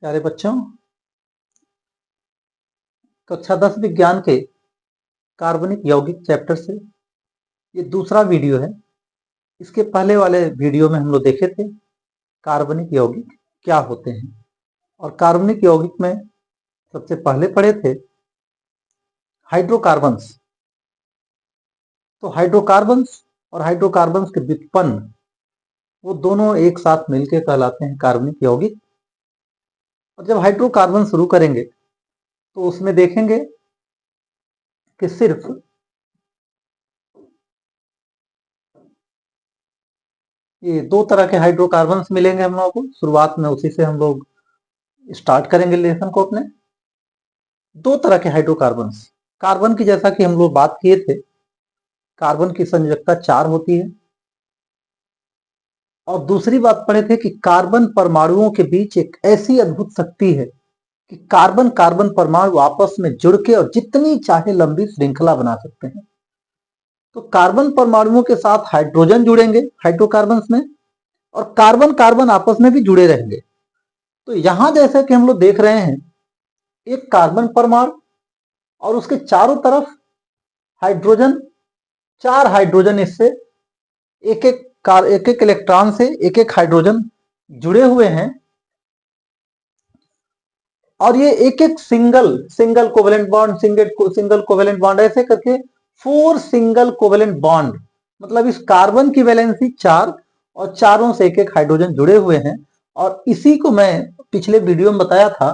प्यारे बच्चों, कक्षा 10 विज्ञान के कार्बनिक यौगिक चैप्टर से ये दूसरा वीडियो है। इसके पहले वाले वीडियो में हम लोग देखे थे कार्बनिक यौगिक क्या होते हैं, और कार्बनिक यौगिक में सबसे पहले पढ़े थे हाइड्रोकार्बन्स। तो हाइड्रोकार्बन्स और हाइड्रोकार्बन्स के व्युत्पन्न वो दोनों एक साथ मिलकर कहलाते हैं कार्बनिक यौगिक। और जब हाइड्रोकार्बन शुरू करेंगे तो उसमें देखेंगे कि सिर्फ ये दो तरह के हाइड्रोकार्बन्स मिलेंगे हम लोगों को। शुरुआत में उसी से हम लोग स्टार्ट करेंगे लेसन को अपने। दो तरह के हाइड्रोकार्बन्स, कार्बन की जैसा कि हम लोग बात किए थे, कार्बन की संयोजकता 4 होती है। और दूसरी बात पढ़े थे कि कार्बन परमाणुओं के बीच एक ऐसी अद्भुत शक्ति है कि कार्बन कार्बन परमाणु आपस में जुड़ के और जितनी चाहे लंबी श्रृंखला बना सकते हैं। तो कार्बन परमाणुओं के साथ हाइड्रोजन जुड़ेंगे हाइड्रोकार्बन्स में, और कार्बन कार्बन आपस में भी जुड़े रहेंगे। तो यहां जैसे कि हम लोग देख रहे हैं, एक कार्बन परमाणु और उसके चारों तरफ हाइड्रोजन, 4 हाइड्रोजन, इससे एक एक इलेक्ट्रॉन से एक एक हाइड्रोजन जुड़े हुए हैं। और ये एक एक single covalent bond, single covalent bond, ऐसे करके 4 सिंगल कोवेलेंट बॉन्ड, मतलब इस कार्बन की वैलेंसी 4 और चारों से एक एक हाइड्रोजन जुड़े हुए हैं। और इसी को मैं पिछले वीडियो में बताया था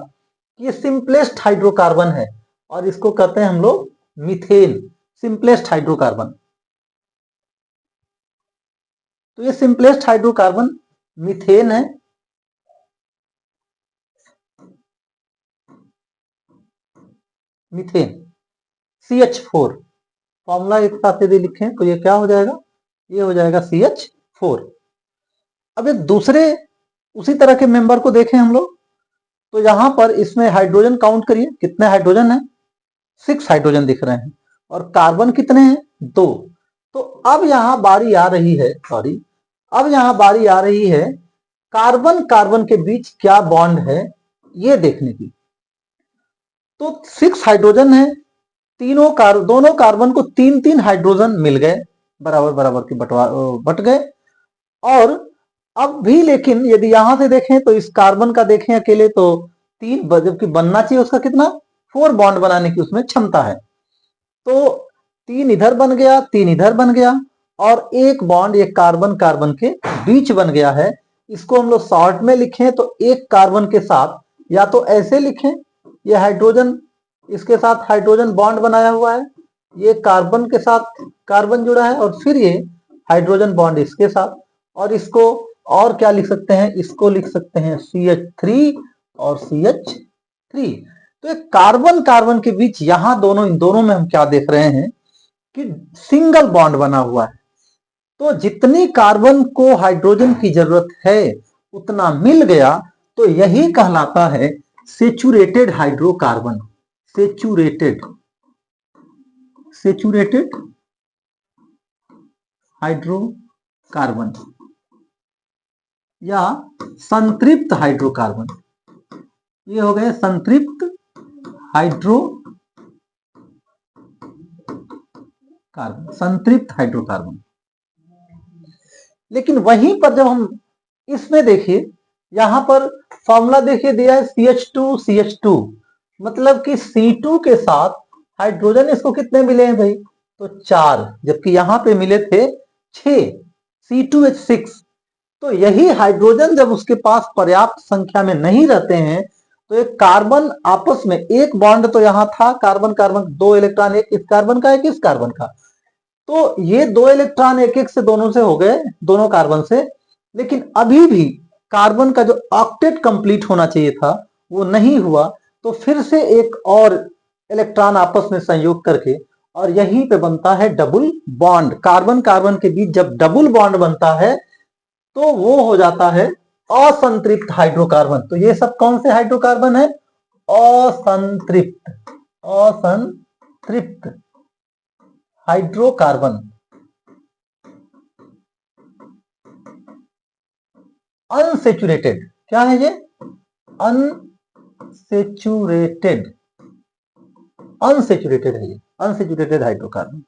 कि ये सिंपलेस्ट हाइड्रोकार्बन है, और इसको कहते हैं हम लोग मीथेन, सिंपलेस्ट हाइड्रोकार्बन। तो ये सिंपलेस्ट हाइड्रोकार्बन मीथेन है। मीथेन CH4 फॉर्मूला एक साथ यदि लिखें तो ये क्या हो जाएगा, ये हो जाएगा CH4। अब एक दूसरे उसी तरह के मेंबर को देखें हम लोग, तो यहां पर इसमें हाइड्रोजन काउंट करिए, कितने हाइड्रोजन है, 6 हाइड्रोजन दिख रहे हैं, और कार्बन कितने हैं, 2। तो अब यहां बारी आ रही है, अब यहां बारी आ रही है कार्बन कार्बन के बीच क्या बॉन्ड है ये देखने की। तो 6 हाइड्रोजन है, दोनों कार्बन को 3-3 हाइड्रोजन मिल गए, बराबर बराबर के बट गए। और अब भी लेकिन यदि यहां से देखें तो इस कार्बन का देखें अकेले तो 3, जबकि बनना चाहिए उसका कितना, 4 बॉन्ड बनाने की उसमें क्षमता है। तो 3 इधर बन गया, 3 इधर बन गया, और एक बॉन्ड एक कार्बन कार्बन के बीच बन गया है। इसको हम लोग शॉर्ट में लिखें तो एक कार्बन के साथ, या तो ऐसे लिखें, ये हाइड्रोजन, इसके साथ हाइड्रोजन बॉन्ड बनाया हुआ है, ये कार्बन के साथ कार्बन जुड़ा है, और फिर ये हाइड्रोजन बॉन्ड इसके साथ। और इसको और क्या लिख सकते हैं, इसको लिख सकते हैं CH3 और CH3। तो एक कार्बन कार्बन के बीच यहां इन दोनों में हम क्या देख रहे हैं कि सिंगल बॉन्ड बना हुआ है। तो जितनी कार्बन को हाइड्रोजन की जरूरत है उतना मिल गया, तो यही कहलाता है सेचुरेटेड हाइड्रोकार्बन। सेचुरेटेड हाइड्रोकार्बन या संतृप्त हाइड्रोकार्बन, ये हो गए संतृप्त हाइड्रोकार्बन, संतृप्त हाइड्रोकार्बन। लेकिन वहीं पर जब हम इसमें देखिए, यहां पर फॉर्मूला देखिए दिया है CH2, मतलब कि C2 के साथ हाइड्रोजन इसको कितने मिले हैं भाई, तो 4, जबकि यहां पे मिले थे 6, C2H6। तो यही हाइड्रोजन जब उसके पास पर्याप्त संख्या में नहीं रहते हैं, तो एक कार्बन आपस में एक बॉन्ड तो यहां था, कार्बन कार्बन 2 इलेक्ट्रॉन, एक इस कार्बन का एक इस कार्बन का, तो ये 2 इलेक्ट्रॉन एक एक से दोनों से हो गए, दोनों कार्बन से। लेकिन अभी भी कार्बन का जो ऑक्टेट कंप्लीट होना चाहिए था वो नहीं हुआ। तो फिर से एक और इलेक्ट्रॉन आपस में संयोग करके, और यहीं पे बनता है डबल बॉन्ड। कार्बन कार्बन के बीच जब डबल बॉन्ड बनता है तो वो हो जाता है असंतृप्त हाइड्रोकार्बन। तो ये सब कौन से हाइड्रोकार्बन है, असंतृप्त हाइड्रोकार्बन, अनसेचुरेटेड। क्या है ये, अनसेचुरेटेड, अनसेचुरेटेड है ये, अनसेचुरेटेड हाइड्रोकार्बन।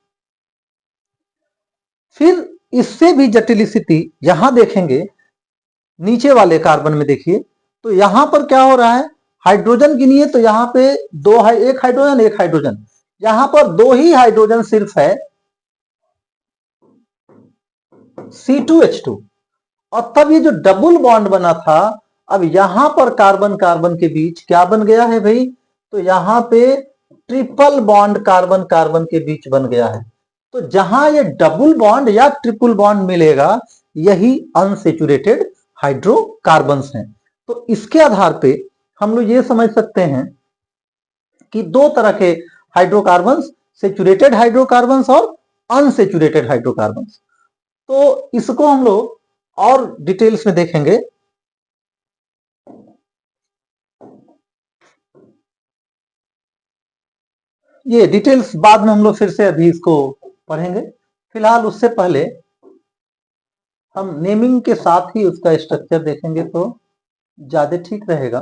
फिर इससे भी जटिल स्थिति यहां देखेंगे, नीचे वाले कार्बन में देखिए, तो यहां पर क्या हो रहा है, हाइड्रोजन गिनिए तो यहां पे एक हाइड्रोजन एक हाइड्रोजन, यहां पर दो ही हाइड्रोजन सिर्फ है, C2H2। और तब ये जो डबल बॉन्ड बना था, अब यहां पर कार्बन कार्बन के बीच क्या बन गया है भाई, तो यहां पे ट्रिपल बॉन्ड कार्बन कार्बन के बीच बन गया है। तो जहां ये डबल बॉन्ड या ट्रिपल बॉन्ड मिलेगा, यही अनसेचुरेटेड हाइड्रोकार्बन्स हैं। तो इसके आधार पे हम लोग ये समझ सकते हैं कि दो तरह के हाइड्रोकार्बन्स, सेचुरेटेड हाइड्रोकार्बन्स और अनसेचुरेटेड हाइड्रोकार्बन्स। तो इसको हम लोग और डिटेल्स में देखेंगे। ये डिटेल्स बाद में हम लोग फिर से अभी इसको पढ़ेंगे, फिलहाल उससे पहले हम नेमिंग के साथ ही उसका स्ट्रक्चर देखेंगे तो ज्यादा ठीक रहेगा।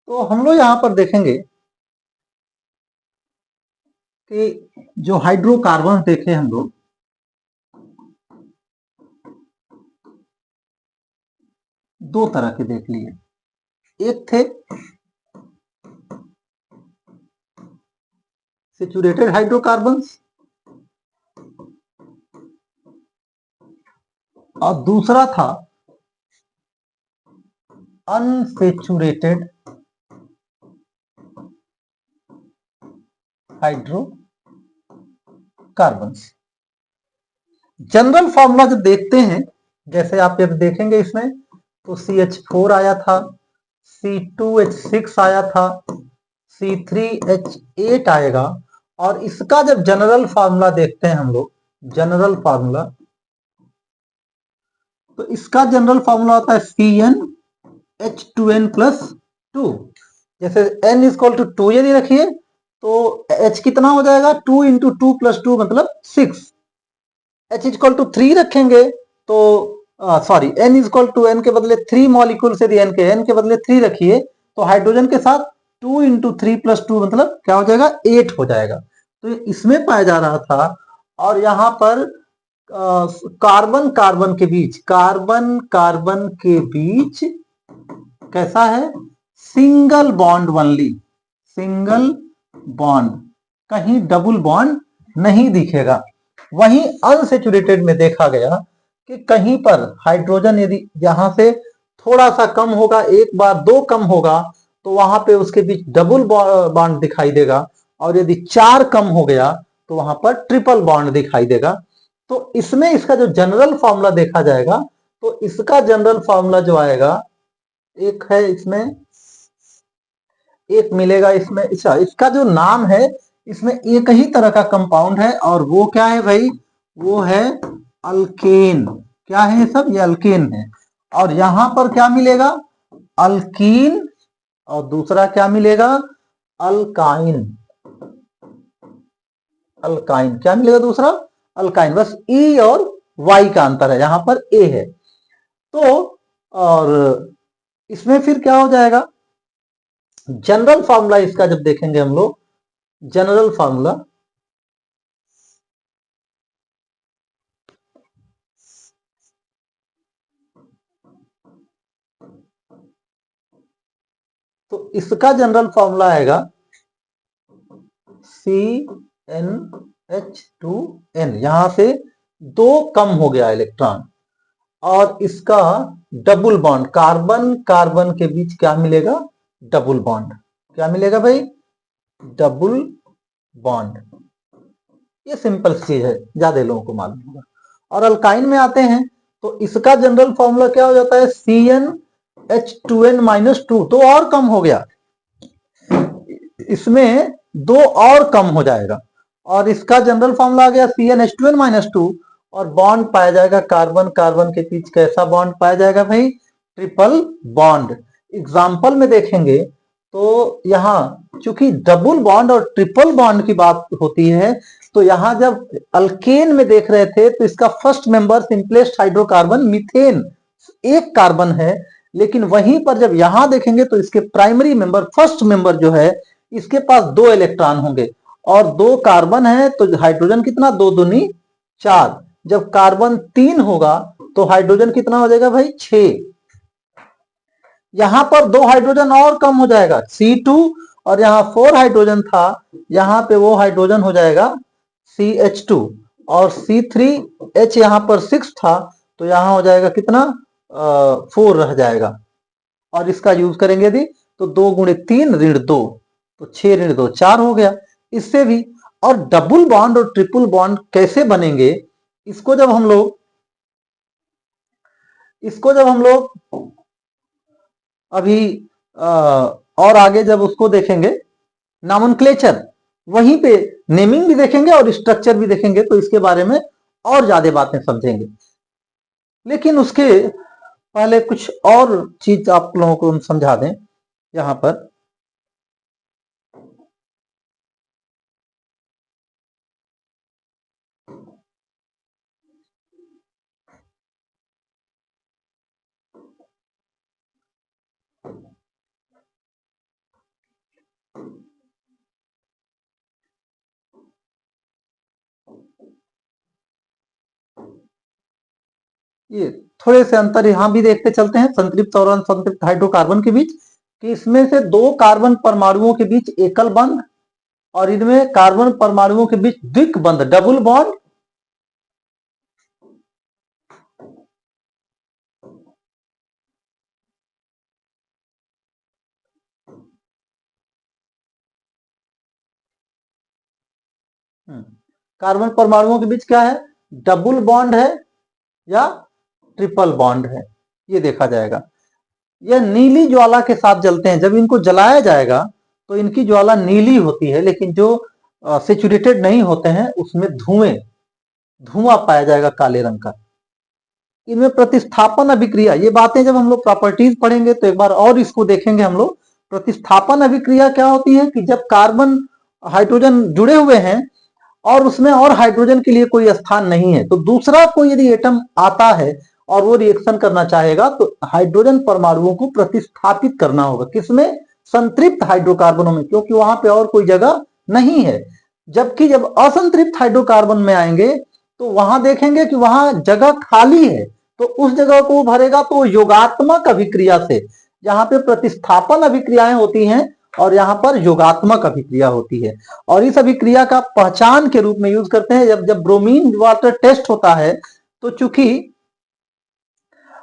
तो हम लोग यहां पर देखेंगे कि जो हाइड्रोकार्बन देखे हम लोग, दो तरह के देख लिए। एक थे सेचुरेटेड हाइड्रोकार्बन्स और दूसरा था अनसेचुरेटेड हाइड्रोकार्बन्स। जनरल फॉर्मूला जब देखते हैं, जैसे आप जब देखेंगे इसमें, तो CH4 आया था, C2H6 आया था, C3H8 आएगा। और इसका जब जनरल फार्मूला देखते हैं हम लोग, जनरल फार्मूला, तो इसका जनरल फार्मूला होता है CnH2n+2। जैसे n इक्वल टू 2 यदि रखिए तो H कितना हो जाएगा, 2 इंटू 2 प्लस 2 मतलब 6। H इक्वल टू 3 रखेंगे तो sorry, n equal to n के बदले 3 मॉलिक्यूल से n के n के बदले 3 रखिए, तो हाइड्रोजन के साथ 2 इंटू 3 प्लस 2 मतलब क्या हो जाएगा, 8 हो जाएगा। तो इसमें पाया जा रहा था। और यहां पर कार्बन कार्बन के बीच, कार्बन कार्बन के बीच कैसा है, single bond only, single bond, कहीं डबल बॉन्ड नहीं दिखेगा। वहीं अनसेचुरेटेड में देखा गया कि कहीं पर हाइड्रोजन यदि यहां से थोड़ा सा कम होगा, एक बार दो कम होगा, तो वहां पे उसके बीच डबल बॉन्ड दिखाई देगा। और यदि 4 कम हो गया तो वहां पर ट्रिपल बॉन्ड दिखाई देगा। तो इसमें इसका जो जनरल फॉर्मूला देखा जाएगा, तो इसका जनरल फॉर्मूला जो आएगा, एक है इसमें, एक मिलेगा इसमें, अच्छा इसका जो नाम है, इसमें एक ही तरह का कंपाउंड है और वो क्या है भाई, वो है अल्केन। क्या है सब, ये अल्केन है। और यहां पर क्या मिलेगा, अल्कीन, और दूसरा क्या मिलेगा, अल्काइन। अल्काइन क्या मिलेगा दूसरा, अल्काइन। बस ई और वाई का अंतर है, यहां पर ए है। तो और इसमें फिर क्या हो जाएगा, जनरल फार्मूला इसका जब देखेंगे हम लोग, जनरल फार्मूला, तो इसका जनरल फार्मूला आएगा CnH2n, यहां से 2 कम हो गया इलेक्ट्रॉन, और इसका डबल बॉन्ड, कार्बन कार्बन के बीच क्या मिलेगा? Double bond. क्या मिलेगा भाई? Double bond. ये सिंपल चीज है, ज्यादा लोगों को मालूम होगा। और अल्काइन में आते हैं तो इसका जनरल फॉर्मूला क्या हो जाता है? CnH2n-2, तो और कम हो गया, इसमें 2 और कम हो जाएगा, और इसका जनरल फॉर्मूला आ गया CnH2n-2, और बॉन्ड पाया जाएगा कार्बन कार्बन के बीच। कैसा बॉन्ड पाया जाएगा भाई? Triple bond. एग्जाम्पल में देखेंगे तो यहां चूंकि डबल बॉन्ड और ट्रिपल बॉन्ड की बात होती है, तो यहां जब अल्केन में देख रहे थे तो इसका first member simplest hydrocarbon methane, एक कार्बन है, लेकिन वहीं पर जब यहां देखेंगे तो इसके प्राइमरी मेंबर, फर्स्ट मेंबर जो है, इसके पास 2 इलेक्ट्रॉन होंगे, और 2 कार्बन है तो हाइड्रोजन कितना? 2 दूनी 4। जब कार्बन 3 होगा तो हाइड्रोजन कितना हो जाएगा भाई? 6। यहां पर 2 हाइड्रोजन और कम हो जाएगा, C2, और यहां 4 हाइड्रोजन था, यहां पे वो हाइड्रोजन हो जाएगा CH2, और C3H यहां पर 6 था, तो यहां हो जाएगा कितना? 4 रह जाएगा। और इसका यूज करेंगे यदि तो 2 गुणे 3 ऋण 2, तो 6 ऋण 2 4 हो गया। इससे भी, और डबल बॉन्ड और ट्रिपल बॉन्ड कैसे बनेंगे, इसको जब हम लोग अभी और आगे जब उसको देखेंगे, नॉमेनक्लेचर, वहीं पे नेमिंग भी देखेंगे और स्ट्रक्चर भी देखेंगे, तो इसके बारे में और ज्यादा बातें समझेंगे। लेकिन उसके पहले कुछ और चीज आप लोगों को हम समझा दें। यहां पर ये थोड़े से अंतर यहां भी देखते चलते हैं संतृप्त और असंतृप्त हाइड्रोकार्बन के बीच, कि इसमें से 2 कार्बन परमाणुओं के बीच एकल बंध, और इनमें कार्बन परमाणुओं के बीच द्विक बंध, डबल बॉन्ड। कार्बन परमाणुओं के बीच क्या है? डबल बॉन्ड है या ट्रिपल बॉन्ड है, ये देखा जाएगा। यह नीली ज्वाला के साथ जलते हैं, जब इनको जलाया जाएगा तो इनकी ज्वाला नीली होती है, लेकिन जो सेचुरेटेड नहीं होते हैं उसमें धुआं पाया जाएगा काले रंग का। इनमें प्रतिस्थापन अभिक्रिया, ये बातें जब हम लोग प्रॉपर्टीज पढ़ेंगे तो एक बार और इसको देखेंगे हम लोग। प्रतिस्थापन अभिक्रिया क्या होती है? कि जब कार्बन हाइड्रोजन जुड़े हुए हैं और उसमें और हाइड्रोजन के लिए कोई स्थान नहीं है, तो दूसरा कोई यदि एटम आता है और वो रिएक्शन करना चाहेगा तो हाइड्रोजन परमाणुओं को प्रतिस्थापित करना होगा। किसमें? संतृप्त हाइड्रोकार्बनों में, क्योंकि वहां पे और कोई जगह नहीं है। जबकि जब असंतृप्त हाइड्रोकार्बन में आएंगे तो वहां देखेंगे कि वहां जगह खाली है, तो उस जगह को भरेगा तो योगात्मक अभिक्रिया से। जहां पे प्रतिस्थापन अभिक्रियाएं होती हैं और यहाँ पर योगात्मक अभिक्रिया होती है, और इस अभिक्रिया का पहचान के रूप में यूज करते हैं। जब ब्रोमीन वाटर टेस्ट होता है तो चूंकि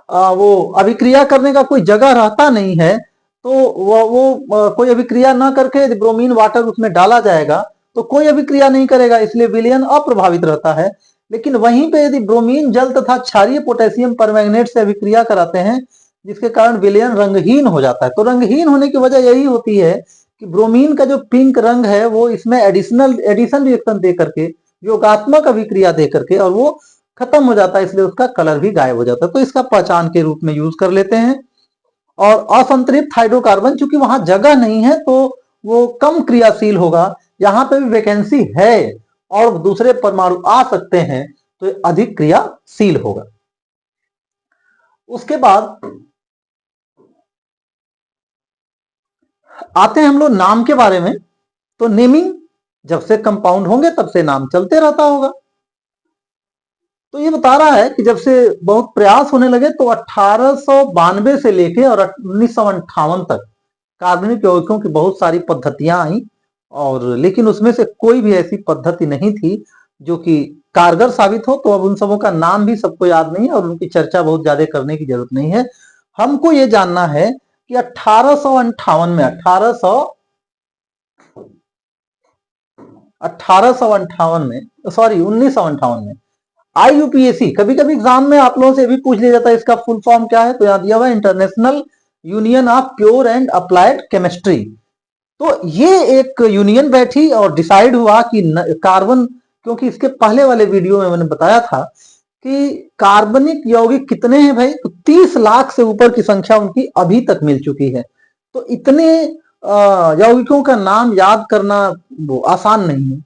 वो अभिक्रिया करने का कोई जगह रहता नहीं है, तो वो कोई अभिक्रिया ना करके यदि ब्रोमीन वाटर उसमें डाला जाएगा तो कोई अभिक्रिया नहीं करेगा, इसलिए विलयन अप्रभावित रहता है। लेकिन वहीं पे यदि ब्रोमीन जल तथा क्षारीय पोटेशियम परमैंगनेट से अभिक्रिया कराते हैं, जिसके कारण विलयन रंगहीन हो जाता है। तो रंगहीन होने की वजह यही होती है कि ब्रोमीन का जो पिंक रंग है वो इसमें एडिशन रिएक्शन दे करके, योगात्मक अभिक्रिया दे करके, और वो खत्म हो जाता है, इसलिए उसका कलर भी गायब हो जाता है। तो इसका पहचान के रूप में यूज कर लेते हैं। और असंतृप्त हाइड्रोकार्बन, चूंकि वहां जगह नहीं है तो वो कम क्रियाशील होगा। यहां पे भी वैकेंसी है और दूसरे परमाणु आ सकते हैं, तो अधिक क्रियाशील होगा। उसके बाद आते हैं हम लोग नाम के बारे में। तो नेमिंग, जब से कंपाउंड होंगे तब से नाम चलते रहता होगा। तो ये बता रहा है कि जब से बहुत प्रयास होने लगे तो 1892 से लेके और 1958 तक कार्बनिक यौगिकों की बहुत सारी पद्धतियां आई, और लेकिन उसमें से कोई भी ऐसी पद्धति नहीं थी जो कि कारगर साबित हो। तो अब उन सबों का नाम भी सबको याद नहीं है और उनकी चर्चा बहुत ज्यादा करने की जरूरत नहीं है। हमको ये जानना है कि 1858 में 1858 में सॉरी 1958 में IUPAC, कभी कभी एग्जाम में आप लोगों से भी पूछ लिया जाता है इसका फुल फॉर्म क्या है, तो यहां दिया हुआ है international union of pure and applied chemistry. तो ये एक यूनियन बैठी और डिसाइड हुआ कि कार्बन, क्योंकि इसके पहले वाले वीडियो में मैंने बताया था कि कार्बनिक यौगिक कितने हैं भाई, तो 30 लाख से ऊपर की संख्या उनकी अभी तक मिल चुकी है। तो इतने यौगिकों का नाम याद करना वो आसान नहीं है।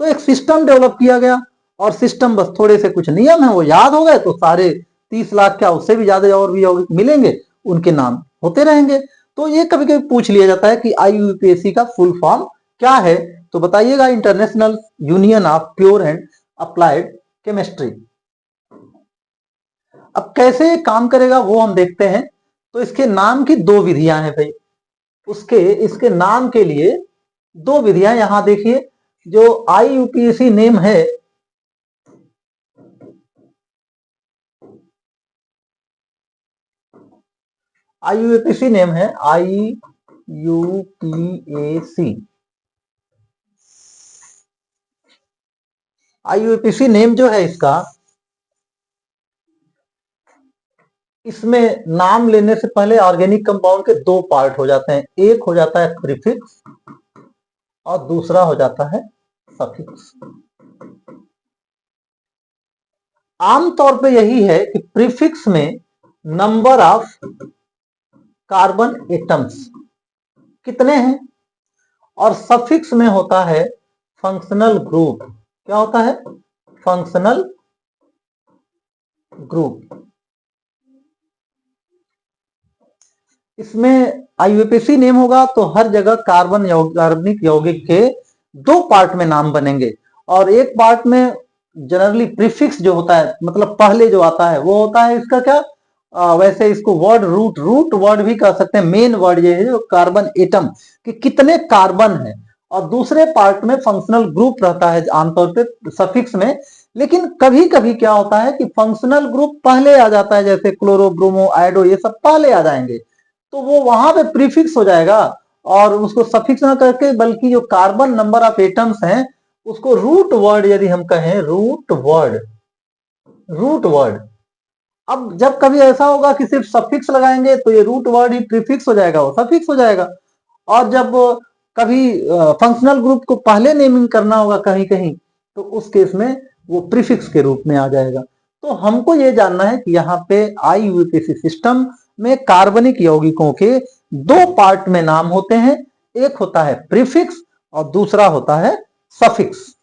तो एक सिस्टम डेवलप किया गया और सिस्टम बस थोड़े से कुछ नियम है वो याद हो गए तो सारे 30 लाख क्या उससे भी ज्यादा और भी यौगिक मिलेंगे, उनके नाम होते रहेंगे। तो ये कभी कभी पूछ लिया जाता है कि IUPAC का फुल फॉर्म क्या है, तो बताइएगा international union of pure and applied chemistry. अब कैसे काम करेगा वो हम देखते हैं। तो इसके नाम की दो विधियां हैं भाई, इसके नाम के लिए दो विधियां यहां देखिए। जो IUPAC नेम है, IUPAC नेम है IUPAC नेम जो है इसका, इसमें नाम लेने से पहले ऑर्गेनिक कंपाउंड के दो पार्ट हो जाते हैं, एक हो जाता है प्रीफिक्स और दूसरा हो जाता है सफिक्स। आमतौर पे यही है कि प्रीफिक्स में नंबर ऑफ कार्बन एटम्स कितने हैं और सफिक्स में होता है फंक्शनल ग्रुप। क्या होता है? Functional group. इसमें IUPAC नेम होगा तो हर जगह कार्बनिक यौगिक के दो पार्ट में नाम बनेंगे और एक पार्ट में जनरली प्रीफिक्स जो होता है, मतलब पहले जो आता है वो होता है इसका क्या, वैसे इसको वर्ड रूट वर्ड भी कह सकते हैं। मेन वर्ड ये है जो कार्बन एटम कि कितने कार्बन है, और दूसरे पार्ट में फंक्शनल ग्रुप रहता है आमतौर पे सफिक्स में। लेकिन कभी कभी क्या होता है कि फंक्शनल ग्रुप पहले आ जाता है, जैसे क्लोरो ब्रोमो आयोडो ये सब पहले आ जाएंगे, तो वो वहां पे प्रीफिक्स हो जाएगा और उसको सफिक्स ना करके बल्कि जो कार्बन नंबर ऑफ एटम्स हैं उसको रूट वर्ड यदि हम कहें, रूट वर्ड। अब जब कभी ऐसा होगा कि सिर्फ सफिक्स लगाएंगे तो ये रूट वर्ड ही प्रीफिक्स हो जाएगा, वो सफिक्स हो जाएगा। और जब कभी फंक्शनल ग्रुप को पहले नेमिंग करना होगा कहीं कहीं, तो उस केस में वो प्रीफिक्स के रूप में आ जाएगा। तो हमको ये जानना है कि यहाँ पे IUPAC सिस्टम में कार्बनिक यौगिकों के दो पार्ट में नाम होते हैं, एक होता है प्रीफिक्स और दूसरा होता है सफिक्स।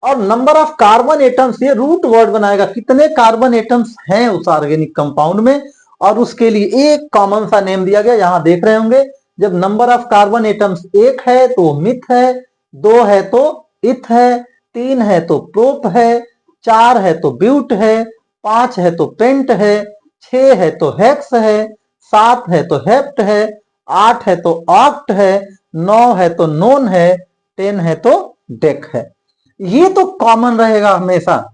और नंबर ऑफ कार्बन एटम्स ये रूट वर्ड बनाएगा, कितने कार्बन एटम्स हैं उस ऑर्गेनिक कंपाउंड में, और उसके लिए एक कॉमन सा नेम दिया गया, यहां देख रहे होंगे। जब नंबर ऑफ कार्बन एटम्स एक है तो मिथ है, दो है तो इथ है, तीन है तो प्रोप है, चार है तो ब्यूट है, पांच है तो पेंट है, छह है तो हेक्स है, सात है तो हेप्ट है, आठ है तो ऑक्ट है, नौ है तो नोन है, 10 है तो डेक है। ये तो कॉमन रहेगा हमेशा।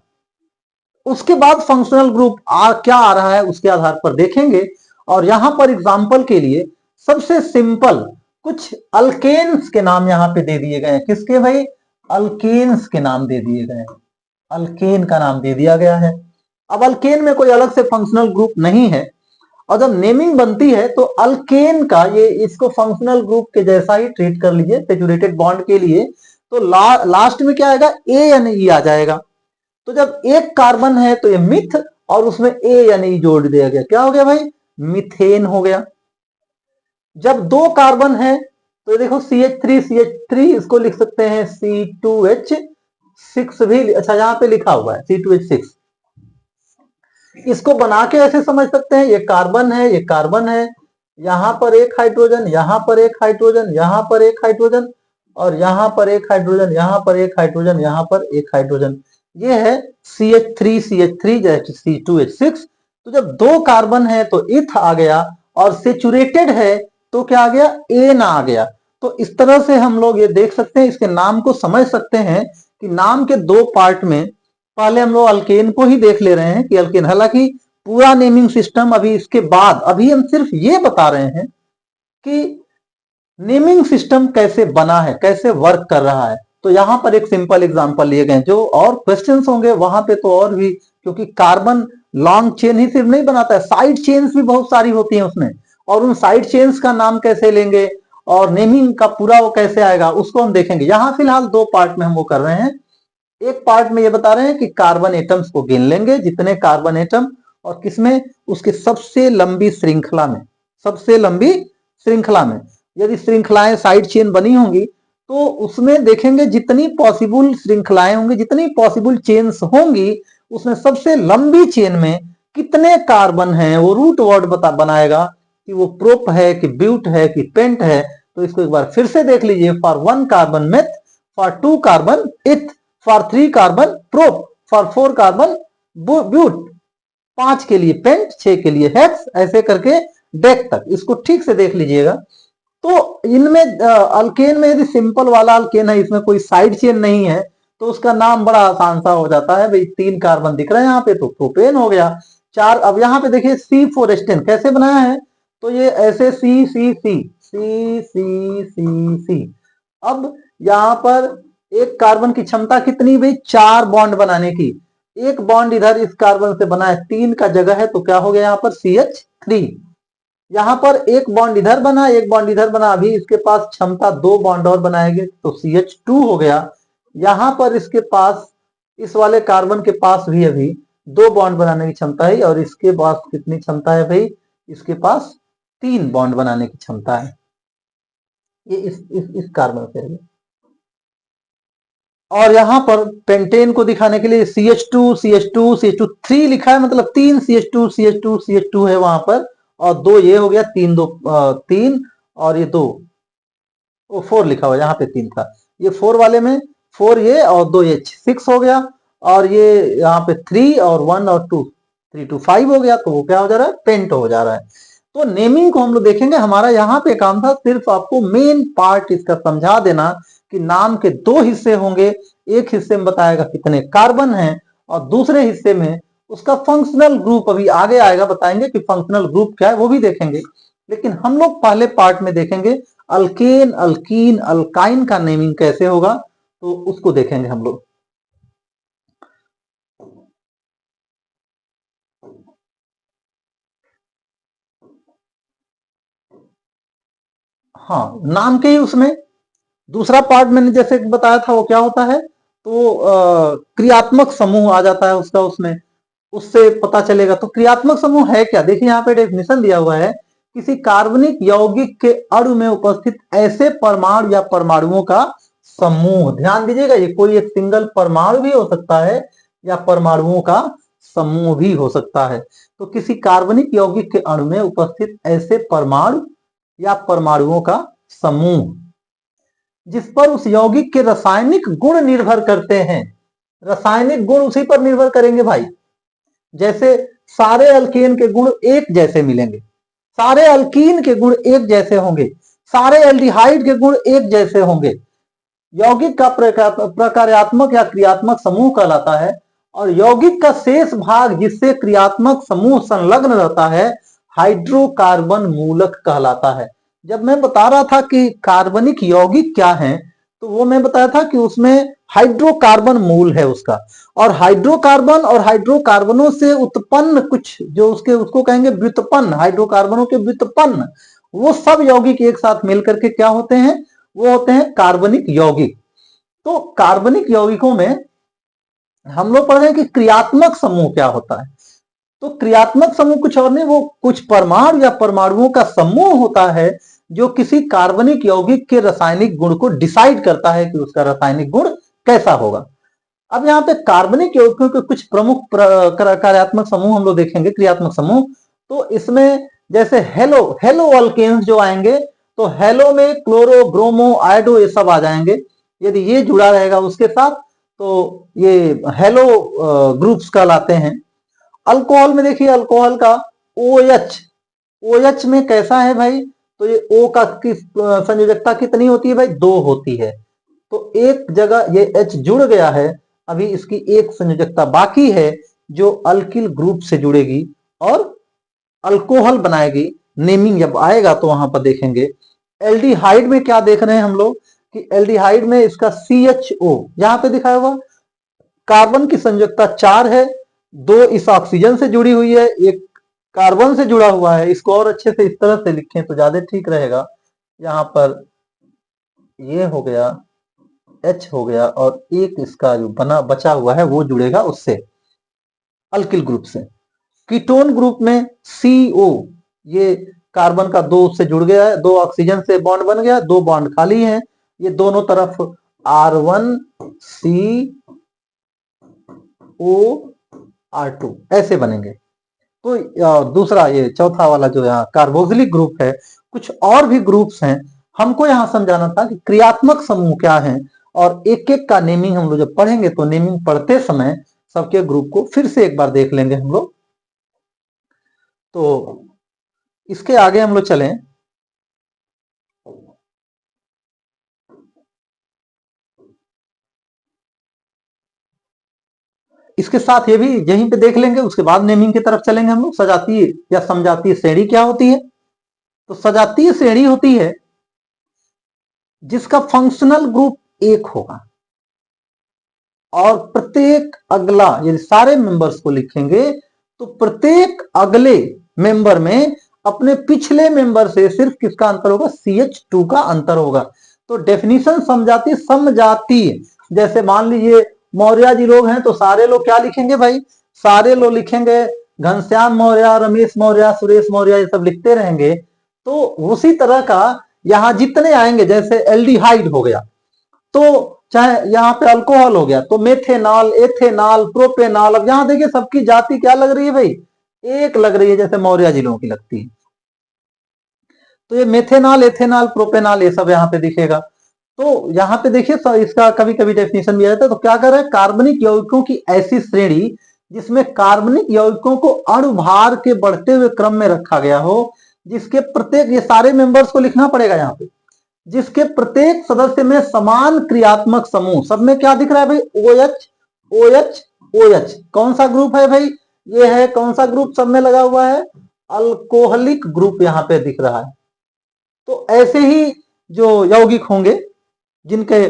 उसके बाद फंक्शनल ग्रुप क्या आ रहा है उसके आधार पर देखेंगे। और यहां पर एग्जांपल के लिए सबसे सिंपल कुछ अल्केन्स के नाम यहां पे दे दिए गए हैं। किसके भाई? अल्केन्स के नाम दे दिए गए हैं, अल्केन का नाम दे दिया गया है। अब अल्केन में कोई अलग से फंक्शनल ग्रुप नहीं है, और जब नेमिंग बनती है तो अल्केन का ये इसको फंक्शनल ग्रुप के जैसा ही ट्रीट कर लीजिए सेचुरेटेड बॉन्ड के लिए। तो लास्ट में क्या आएगा? A आ जाएगा। तो जब एक कार्बन है तो ये मिथ और उसमें A जोड़ दिया गया, क्या हो गया भाई? मिथेन हो गया। जब दो कार्बन है तो देखो CH3 इसको लिख सकते हैं C2H6 भी, अच्छा यहां पे लिखा हुआ है C2H6। इसको बना के ऐसे समझ सकते हैं, ये कार्बन है, ये कार्बन है, यहां पर एक हाइड्रोजन, यहां पर एक हाइड्रोजन, यहां पर एक हाइड्रोजन, और यहां पर एक हाइड्रोजन, यहां पर एक हाइड्रोजन, यहां पर एक हाइड्रोजन। ये है CH3 C2H6। तो जब दो कार्बन है तो इथ आ गया, और सेचुरेटेड है तो क्या आ गया? एन आ गया। तो इस तरह से हम लोग ये देख सकते हैं, इसके नाम को समझ सकते हैं कि नाम के दो पार्ट में पहले हम लोग अल्केन को ही देख ले रहे हैं कि अल्केन, हालांकि पूरा नेमिंग सिस्टम अभी इसके बाद, अभी हम सिर्फ ये बता रहे हैं कि नेमिंग सिस्टम कैसे बना है, कैसे वर्क कर रहा है। तो यहां पर एक सिंपल एग्जांपल लिए गए, जो और क्वेश्चंस होंगे वहां पे तो और भी, क्योंकि कार्बन लॉन्ग चेन ही सिर्फ नहीं बनाता है, साइड चेन्स भी बहुत सारी होती हैं उसमें, और उन साइड चेन्स का नाम कैसे लेंगे और नेमिंग का पूरा वो कैसे आएगा उसको हम देखेंगे। यहां फिलहाल दो पार्ट में हम वो कर रहे हैं। एक पार्ट में ये बता रहे हैं कि कार्बन एटम्स को गिन लेंगे, जितने कार्बन एटम, और किसमें, उसके सबसे लंबी श्रृंखला में, सबसे लंबी श्रृंखला में यदि श्रृंखलाएं साइड चेन बनी होंगी तो उसमें देखेंगे जितनी पॉसिबल श्रृंखलाएं होंगी, जितनी पॉसिबल चेन्स होंगी, उसमें सबसे लंबी चेन में कितने कार्बन हैं वो रूट वर्ड बनाएगा कि वो प्रोप है कि ब्यूट है कि पेंट है। तो इसको एक बार फिर से देख लीजिए, for 1 carbon meth, for 2 carbon eth, for 3 carbon prop, for 4 carbon but, 5 के लिए पेंट, 6 के लिए हेक्स, ऐसे करके डेक तक, इसको ठीक से देख लीजिएगा। तो इनमें अल्केन में यदि सिंपल वाला अल्केन है, इसमें कोई साइड चेन नहीं है, तो उसका नाम बड़ा आसान सा हो जाता है भाई, 3 कार्बन दिख रहे हैं यहाँ पे तो प्रोपेन हो गया। 4, अब यहाँ पे देखिए C4H10 कैसे बनाया है, तो ये ऐसे सी सी सी सी सी सी सी। अब यहाँ पर एक कार्बन की क्षमता कितनी भाई, 4 बॉन्ड बनाने की, एक बॉन्ड इधर इस कार्बन से बना है, 3 का जगह है, तो क्या हो गया यहाँ पर CH3। यहां पर एक बॉन्ड इधर बना, एक बॉन्ड इधर बना, अभी इसके पास क्षमता 2 बॉन्ड और बनाएंगे तो CH2 हो गया। यहां पर इसके पास, इस वाले कार्बन के पास भी अभी 2 बॉन्ड बनाने की क्षमता है, और इसके पास कितनी क्षमता है भाई, इसके पास 3 बॉन्ड बनाने की क्षमता है। ये इस कार्बन से है। और यहां पर पेंटेन को दिखाने के लिए CH2 CH2 CH2 3 लिखा है, मतलब 3 CH2 CH2 CH2 है वहां पर, और 2 ये हो गया, 3 2 3, और ये 2 वो 4 लिखा हुआ, यहाँ पे 3 था, ये 4 वाले में 4 ये और 2 ये 6 हो गया, और ये यहाँ पे 3 और 1 और 2, 3 2 5 हो गया, तो वो क्या हो जा रहा है, पेंट हो जा रहा है। तो नेमिंग को हम लोग देखेंगे, हमारा यहाँ पे काम था सिर्फ आपको मेन पार्ट इसका समझा देना कि नाम के 2 हिस्से होंगे, एक हिस्से में बताएगा कितने कार्बन हैं, और दूसरे हिस्से में उसका फंक्शनल ग्रुप, अभी आगे आएगा बताएंगे कि फंक्शनल ग्रुप क्या है, वो भी देखेंगे। लेकिन हम लोग पहले पार्ट में देखेंगे अल्केन, अल्कीन, अल्काइन का नेमिंग कैसे होगा, तो उसको देखेंगे हम लोग। हाँ, नाम के ही उसमें दूसरा पार्ट मैंने जैसे बताया था वो क्या होता है, तो क्रियात्मक समूह आ जाता है उसका, उसमें उससे पता चलेगा। तो क्रियात्मक समूह है क्या, देखिए यहाँ पे डेफिनेशन दिया हुआ है, किसी कार्बनिक यौगिक के अणु में उपस्थित ऐसे परमाणु या परमाणुओं का समूह। ध्यान दीजिएगा, ये कोई एक सिंगल परमाणु भी हो सकता है या परमाणुओं का समूह भी हो सकता है। तो किसी कार्बनिक यौगिक के अणु में उपस्थित ऐसे परमाणु या परमाणुओं का समूह जिस पर उस यौगिक के रासायनिक गुण निर्भर करते हैं। रासायनिक गुण उसी पर निर्भर करेंगे भाई, जैसे सारे अल्केन के गुण एक जैसे मिलेंगे, सारे अल्कीन के गुण एक जैसे होंगे, सारे एल्डिहाइड के गुण एक जैसे होंगे। यौगिक का प्रकार्यात्मक या क्रियात्मक समूह कहलाता है, और यौगिक का शेष भाग जिससे क्रियात्मक समूह संलग्न रहता है हाइड्रोकार्बन मूलक कहलाता है। जब मैं बता रहा था कि कार्बनिक यौगिक क्या है, तो वो मैं बताया था कि उसमें हाइड्रोकार्बन मूल है उसका, और हाइड्रोकार्बन और हाइड्रोकार्बनों से उत्पन्न कुछ जो उसके, उसको कहेंगे व्युत्पन्न, हाइड्रोकार्बनों के व्युत्पन्न, वो सब यौगिक एक साथ मिलकर के क्या होते हैं, वो होते हैं कार्बनिक यौगिक। तो कार्बनिक यौगिकों में हम लोग पढ़ रहे हैं कि क्रियात्मक समूह क्या होता है। तो क्रियात्मक समूह कुछ और नहीं, वो कुछ परमाणु या परमाणुओं का समूह होता है जो किसी कार्बनिक यौगिक के रासायनिक गुण को डिसाइड करता है कि उसका रासायनिक गुण कैसा होगा। अब यहाँ पे कार्बनिक यौगिकों के कुछ प्रमुख कार्यात्मक समूह हम लोग देखेंगे, क्रियात्मक समूह। तो इसमें जैसे हेलो हेलो अल्केन्स जो आएंगे, तो हेलो में क्लोरो, ब्रोमो, आयोडो ये सब आ जाएंगे। यदि ये जुड़ा रहेगा उसके साथ तो ये हेलो ग्रुप्स कहलाते हैं। अल्कोहल में देखिए, अल्कोहल का OH, OH में कैसा है भाई, तो ये O का संयोजकता कितनी होती है भाई? 2 होती है। तो एक जगह ये H जुड़ गया है, अभी इसकी एक संयोजकता बाकी है जो अल्किल ग्रुप से जुड़ेगी और अल्कोहल बनाएगी। नेमिंग जब आएगा तो वहां पर देखेंगे। एल्डिहाइड में क्या देख रहे हैं हम लोग कि एल्डिहाइड में इसका CHO यहां पे दिखाया हुआ, कार्बन की संयोजकता 4 है, 2 इस ऑक्सीजन से जुड़ी हुई है, एक कार्बन से जुड़ा हुआ है। इसको और अच्छे से इस तरह से लिखें तो ज्यादा ठीक रहेगा। यहां पर ये हो गया, H हो गया, और एक इसका जो बचा हुआ है वो जुड़ेगा उससे, अल्किल ग्रुप से। कीटोन ग्रुप में CO, ये कार्बन का 2 से जुड़ गया है, 2 ऑक्सीजन से बॉन्ड बन गया, 2 बॉन्ड खाली हैं, ये दोनों तरफ R1CO ऐसे बनेंगे। तो दूसरा ये चौथा वाला जो यहाँ कार्बोक्सिलिक ग्रुप है, कुछ और भी ग्रुप्स हैं। हमको यहाँ समझाना था कि क्रियात्मक समूह क्या है, और एक एक का नेमिंग हम लोग जब पढ़ेंगे तो नेमिंग पढ़ते समय सबके ग्रुप को फिर से एक बार देख लेंगे हम लोग। तो इसके आगे हम लोग चलें। इसके साथ ये भी यहीं पे देख लेंगे, उसके बाद नेमिंग की तरफ चलेंगे हम लोग। सजातीय या समजातीय श्रेणी क्या होती है? तो सजातीय श्रेणी होती है जिसका फंक्शनल ग्रुप 1 होगा और प्रत्येक अगला, यदि सारे मेंबर्स को लिखेंगे तो प्रत्येक अगले मेंबर में अपने पिछले मेंबर से सिर्फ किसका अंतर होगा? CH2 का अंतर होगा। तो डेफिनेशन समझाती समजातीय, जैसे मान लीजिए मौर्य जी लोग हैं तो सारे लोग क्या लिखेंगे भाई? सारे लोग लिखेंगे घनश्याम मौर्य, रमेश मौर्य, सुरेश मौर्य, ये सब लिखते रहेंगे। तो उसी तरह का यहां जितने आएंगे, जैसे एल्डिहाइड हो गया तो चाहे यहाँ पे अल्कोहल हो गया तो मेथेनॉल, एथेनॉल, प्रोपेनॉल। अब यहां देखिए सबकी जाति क्या लग रही है भाई? एक लग रही है, जैसे मौर्य जिलों की लगती है। तो ये मेथेनॉल, एथेनॉल, प्रोपेनॉल ये सब यहाँ पे दिखेगा। तो यहाँ पे देखिए इसका कभी कभी डेफिनेशन भी आ जाता है। तो क्या कर रहा है? कार्बनिक यौगिकों की ऐसी श्रेणी जिसमें कार्बनिक यौगिकों को अणुभार के बढ़ते हुए क्रम में रखा गया हो, जिसके प्रत्येक, ये सारे मेंबर्स को लिखना पड़ेगा यहाँ पे, जिसके प्रत्येक सदस्य में समान क्रियात्मक समूह, सब में क्या दिख रहा है भाई? OH, OH, OH। कौन सा ग्रुप है भाई? ये है कौन सा ग्रुप सब में लगा हुआ है? अल्कोहलिक ग्रुप यहाँ पे दिख रहा है। तो ऐसे ही जो यौगिक होंगे जिनके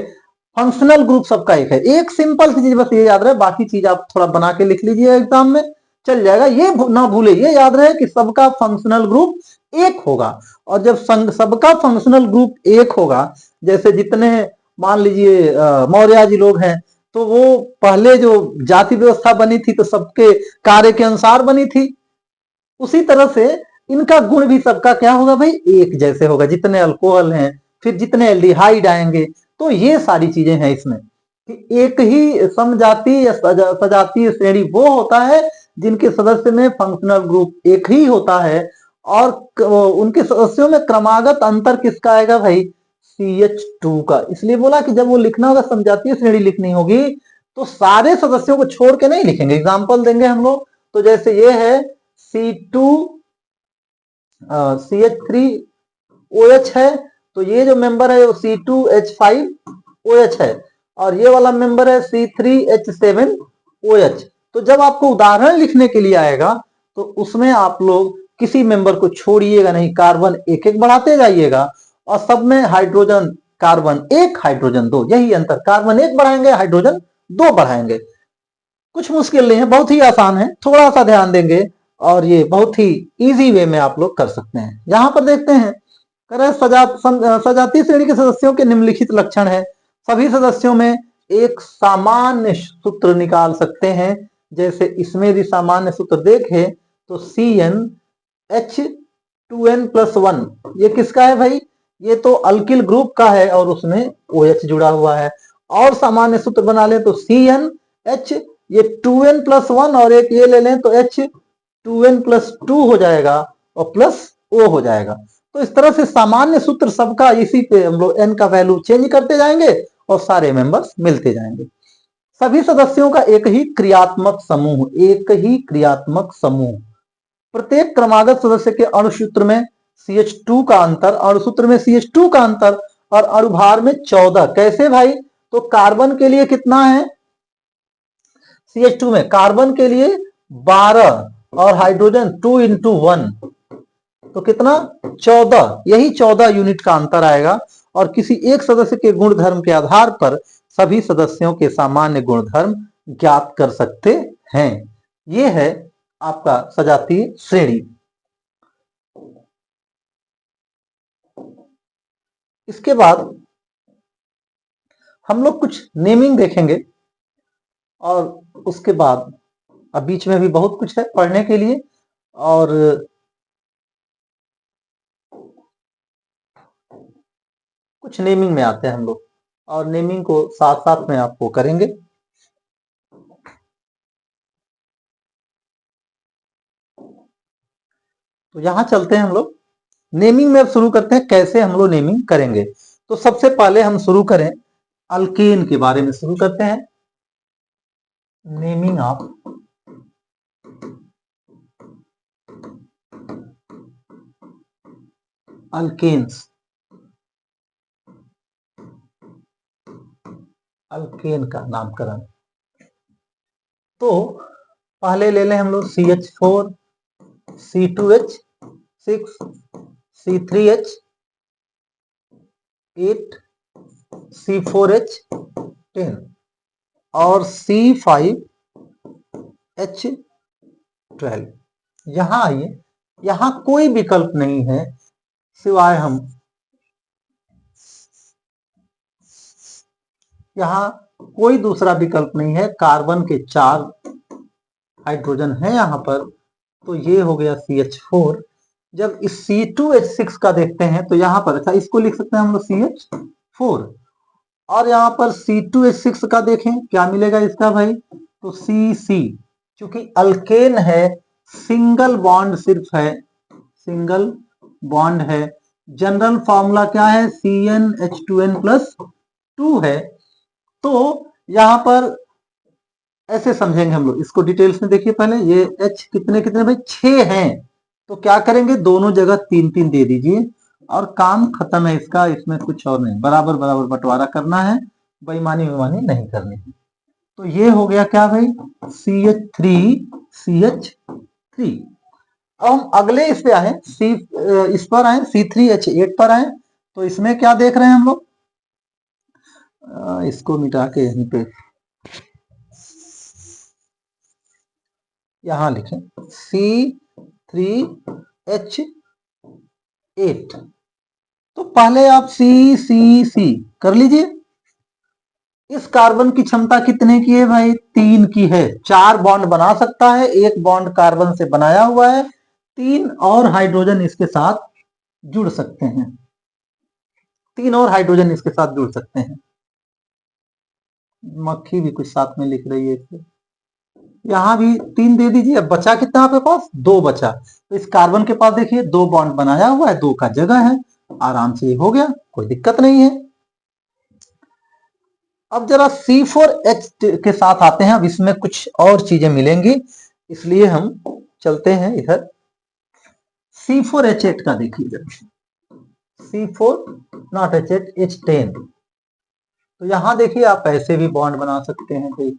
फंक्शनल ग्रुप सबका एक है। एक सिंपल सी चीज बस ये याद रहे, बाकी चीज आप थोड़ा बना के लिख लीजिए एग्जाम में, चल जाएगा। ये ना भूले, ये याद रहे कि सबका फंक्शनल ग्रुप एक होगा। और जब सबका फंक्शनल ग्रुप एक होगा, जैसे जितने मान लीजिए मौर्य जी लोग हैं, तो वो पहले जो जाति व्यवस्था बनी थी तो सबके कार्य के अनुसार बनी थी, उसी तरह से इनका गुण भी सबका क्या होगा भाई? एक जैसे होगा। जितने अल्कोहल हैं, फिर जितने एल्डिहाइड आएंगे, तो ये सारी चीजें हैं इसमें कि एक ही समजातीय या सजातीय श्रेणी वो होता है जिनके सदस्य में फंक्शनल ग्रुप एक ही होता है, और उनके सदस्यों में क्रमागत अंतर किसका आएगा भाई? CH2 का। इसलिए बोला कि जब वो लिखना होगा, समजातीय श्रेणी लिखनी होगी, तो सारे सदस्यों को छोड़ के नहीं लिखेंगे। एग्जाम्पल देंगे हम लोग, तो जैसे ये है C2 CH3OH है, तो ये जो मेंबर है वो C2H5OH है, और ये वाला मेंबर है C3H7OH। तो जब आपको उदाहरण लिखने के लिए आएगा तो उसमें आप लोग किसी मेंबर को छोड़िएगा नहीं, कार्बन एक एक बढ़ाते जाइएगा, और सब में हाइड्रोजन, कार्बन 1, हाइड्रोजन 2, यही अंतर। कार्बन 1 बढ़ाएंगे, हाइड्रोजन 2 बढ़ाएंगे। कुछ मुश्किल नहीं है, बहुत ही आसान है, थोड़ा सा ध्यान देंगे और ये बहुत ही इजी वे में आप लोग कर सकते हैं। यहां पर देखते हैं, सजातीय श्रेणी के सदस्यों के निम्नलिखित लक्षण है। सभी सदस्यों में एक सामान्य सूत्र निकाल सकते हैं। जैसे इसमें यदि सामान्य सूत्र देखें तो CnH2n+1, ये किसका है भाई? ये तो अल्किल ग्रुप का है और उसमें OH जुड़ा हुआ है। और सामान्य सूत्र बना लें तो CnH, ये 2n+1, और एक ये ले लें तो H2n+2 हो जाएगा और +O हो जाएगा। तो इस तरह से सामान्य सूत्र सबका, इसी पे हम लोग n का वैल्यू चेंज करते जाएंगे और सारे मेंबर्स मिलते जाएंगे। सभी सदस्यों का एक ही क्रियात्मक समूह, एक ही क्रियात्मक समूह। प्रत्येक क्रमागत सदस्य के अणुसूत्र में CH2 का अंतर, अणु सूत्र में CH2 का अंतर और अणुभार में 14। कैसे भाई? तो कार्बन के लिए कितना है CH2 में? कार्बन के लिए 12 और हाइड्रोजन 2 into 1, तो कितना? 14। यही 14 यूनिट का अंतर आएगा और किसी एक सदस्य के गुणधर्म के आधार पर सभी सदस्यों के सामान्य गुणधर्म ज्ञात कर सकते हैं। यह है आपका सजातीय श्रेणी। इसके बाद हम लोग कुछ नेमिंग देखेंगे और उसके बाद अब बीच में भी बहुत कुछ है पढ़ने के लिए, और कुछ नेमिंग में आते हैं हम लोग और नेमिंग को साथ साथ में आपको करेंगे। तो यहां चलते हैं हम लोग नेमिंग में। अब शुरू करते हैं कैसे हम लोग नेमिंग करेंगे। तो सबसे पहले हम शुरू करें अल्केन के बारे में, शुरू करते हैं नेमिंग ऑफ अल्केन्स। अल्केन का नामकरण। तो पहले ले लें हम लोग CH4, C2H6, C3H8, C4H10 और C5H12। यहां आइए, यहां कोई विकल्प नहीं है सिवाय हम, यहां कोई दूसरा विकल्प नहीं है। कार्बन के 4 हाइड्रोजन है यहां पर, तो ये हो गया CH4। जब इस C2H6 का देखते हैं तो यहां पर, अच्छा इसको लिख सकते हैं हम लोग CH4, और यहां पर C2H6 का देखें क्या मिलेगा इसका भाई, तो CC। क्योंकि अल्केन है, सिंगल बॉन्ड सिर्फ है, सिंगल बॉन्ड है। जनरल फॉर्मूला क्या है? CnH2n+2 है। तो यहां पर ऐसे समझेंगे हम लोग इसको डिटेल्स में। देखिए पहले ये H कितने कितने भाई 6 हैं, तो क्या करेंगे दोनों जगह 3-3 दे दीजिए और काम खत्म है इसका। इसमें कुछ और नहीं, बराबर बराबर बंटवारा करना है, बेईमानी बेईमानी नहीं करनी है। तो ये हो गया क्या भाई CH3। अब हम अगले इस पे आए, इस पर आए C3H8 पर आए। तो इसमें क्या देख रहे हैं हम लोग, इसको मिटा के यहीं पे यहां लिखें C3H8। तो पहले आप C कर लीजिए। इस कार्बन की क्षमता कितने की है भाई? 3 की है। 4 बॉन्ड बना सकता है, 1 बॉन्ड कार्बन से बनाया हुआ है, 3 और हाइड्रोजन इसके साथ जुड़ सकते हैं, 3 और हाइड्रोजन इसके साथ जुड़ सकते हैं। मक्खी भी कुछ साथ में लिख रही है इसको, यहां भी 3 दे दीजिए। अब बचा कितना आपके पास? 2 बचा। तो इस कार्बन के पास देखिए 2 बॉन्ड बनाया हुआ है, 2 का जगह है, आराम से हो गया, कोई दिक्कत नहीं है। अब जरा C4H के साथ आते हैं। अब इसमें कुछ और चीजें मिलेंगी, इसलिए हम चलते हैं इधर। C4H8 का देखिए जरा, C4 नॉट H8, H10। तो यहां देखिए आप ऐसे भी बॉन्ड बना सकते हैं भाई,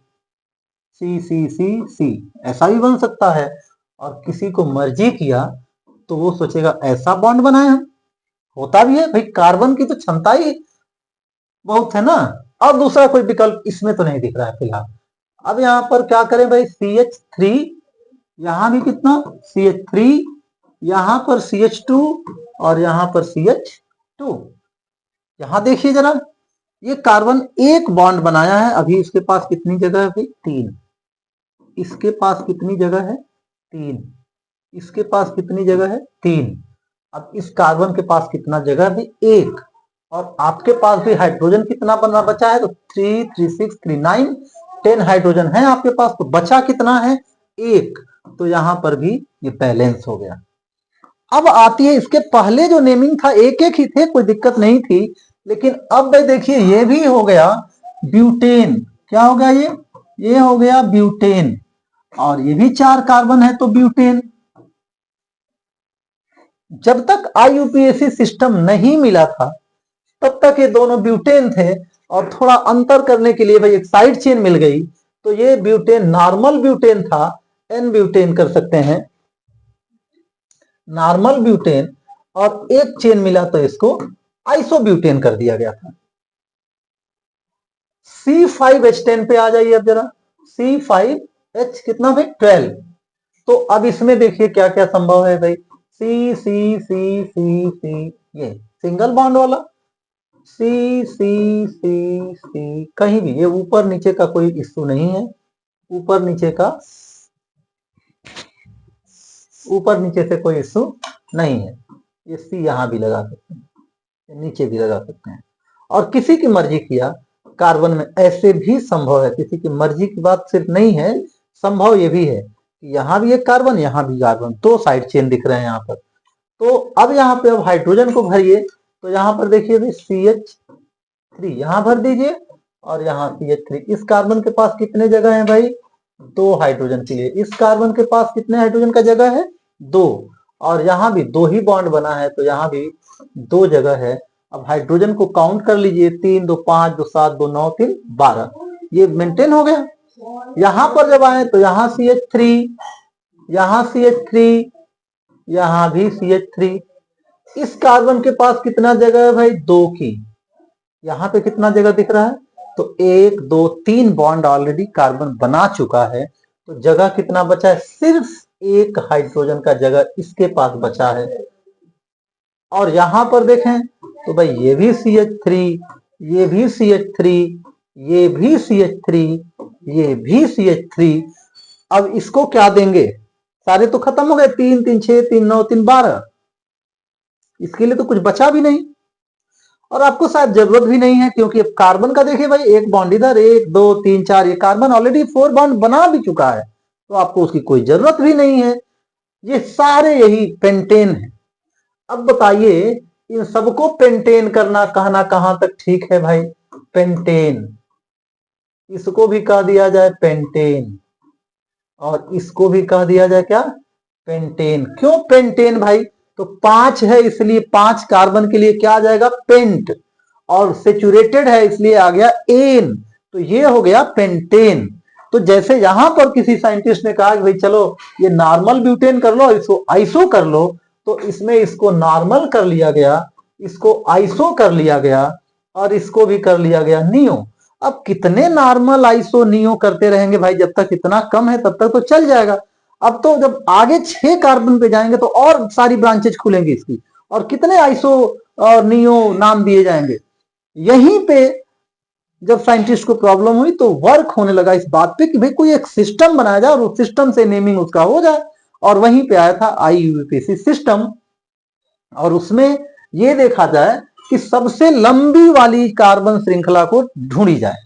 C ऐसा भी बन सकता है। और किसी को मर्जी किया तो वो सोचेगा ऐसा बॉन्ड बनाए हम, होता भी है भाई। कार्बन की तो क्षमता ही बहुत है ना। और दूसरा कोई विकल्प इसमें तो नहीं दिख रहा है फिलहाल। अब यहां पर क्या करें भाई, CH3, यहां भी कितना CH3, यहां पर CH2 और यहां पर CH2। यहां देखिए जरा, ये कार्बन एक बॉन्ड बनाया है, अभी इसके पास कितनी जगह है भाई? 3। इसके पास कितनी जगह है? 3। इसके पास कितनी जगह है? 3। अब इस कार्बन के पास कितना जगह है? 1। और आपके पास भी हाइड्रोजन कितना बना बचा है? तो 3, 3, 6, 3, 9, 10 हाइड्रोजन है आपके पास, तो बचा कितना है? 1। तो यहां पर भी ये बैलेंस हो गया। अब आती है इसके पहले जो नेमिंग था, एक एक ही थे, कोई दिक्कत नहीं थी। लेकिन अब भाई देखिए ये भी हो गया ब्यूटेन। क्या हो गया ये हो गया ब्यूटेन। और ये भी 4 कार्बन है तो ब्यूटेन। जब तक आईयूपीएसी सिस्टम नहीं मिला था तब तक ये दोनों ब्यूटेन थे, और थोड़ा अंतर करने के लिए भाई एक साइड चेन मिल गई, तो ये ब्यूटेन नॉर्मल ब्यूटेन था, एन ब्यूटेन कर सकते हैं, नॉर्मल ब्यूटेन, और एक चेन मिला तो इसको आइसोब्यूटेन कर दिया गया था। C5H10 पे आ जाइए अब जरा, C5H कितना भाई 12। तो अब इसमें देखिए क्या क्या संभव है भाई, सी सी सी सी सी, ये सिंगल बॉन्ड वाला, सी सी सी सी, कहीं भी ये ऊपर नीचे का कोई इश्यू नहीं है, ऊपर नीचे से कोई इश्यू नहीं है। ये सी यहां भी लगा सकते हैं, नीचे भी लगा सकते हैं, और किसी की मर्जी किया कार्बन में ऐसे भी संभव है, किसी की मर्जी की बात सिर्फ नहीं है, संभव ये भी है कि यहां भी एक कार्बन, यहां भी कार्बन, दो साइड चेन दिख रहे हैं यहां पर। तो अब यहाँ पे अब हाइड्रोजन को भरिए, तो यहाँ पर देखिए भाई CH3 यहां भर दीजिए, और यहाँ CH3। इस कार्बन के पास कितने जगह है भाई, दो हाइड्रोजन के लिए। इस कार्बन के पास कितने हाइड्रोजन का जगह है, दो, और यहाँ भी दो ही बॉन्ड बना है, तो यहाँ भी दो जगह है। अब हाइड्रोजन को काउंट कर लीजिए, 3 2 5 2 7 2 9 3 12, ये मेंटेन हो गया। यहां पर जब आए तो यहाँ CH3, यहाँ CH3, यहाँ भी CH3। इस कार्बन के पास कितना जगह है भाई, दो की, यहाँ पे कितना जगह दिख रहा है, तो 1 2 3 बॉन्ड ऑलरेडी कार्बन बना चुका है, तो जगह कितना बचा है, सिर्फ एक हाइड्रोजन का जगह इसके पास बचा है। और यहां पर देखें तो भाई ये भी CH3, ये भी CH3, ये भी CH3, ये भी CH3। अब इसको क्या देंगे, सारे तो खत्म हो गए, 3 3 6 3 9 3 12, इसके लिए तो कुछ बचा भी नहीं, और आपको शायद जरूरत भी नहीं है, क्योंकि अब कार्बन का देखिए भाई एक बॉन्ड इधर, 1 2 3 4, ये कार्बन ऑलरेडी 4 बॉन्ड बना भी चुका है, तो आपको उसकी कोई जरूरत भी नहीं है। ये सारे यही पेंटेन है। अब बताइए इन सबको पेंटेन करना कहना कहां तक ठीक है भाई, पेंटेन, इसको भी कह दिया जाए पेंटेन, और इसको भी कह दिया जाए क्या, पेंटेन। क्यों पेंटेन भाई, तो 5 है इसलिए 5 कार्बन के लिए क्या आ जाएगा, पेंट, और सेचुरेटेड है इसलिए आ गया एन, तो ये हो गया पेंटेन। तो जैसे यहां पर किसी साइंटिस्ट ने कहा कि भाई चलो ये नॉर्मल ब्यूटेन कर लो, इसको आइसो कर लो, तो इसमें इसको नॉर्मल कर लिया गया, इसको आइसो कर लिया गया, और इसको भी कर लिया गया नियो। अब कितने नॉर्मल आइसो नियो करते रहेंगे भाई, जब तक इतना कम है तब तक तो चल जाएगा। अब तो जब आगे 6 कार्बन पे जाएंगे तो और सारी ब्रांचेज खुलेंगी इसकी, और कितने आइसो और नियो नाम दिए जाएंगे। यहीं पे जब साइंटिस्ट को प्रॉब्लम हुई तो वर्क होने लगा इस बात पे कि भाई कोई एक सिस्टम बनाया जाए और उस सिस्टम से नेमिंग उसका हो जाए, और वहीं पे आया था आईयूपीएसी सिस्टम। और उसमें यह देखा जाए कि सबसे लंबी वाली कार्बन श्रृंखला को ढूंढी जाए,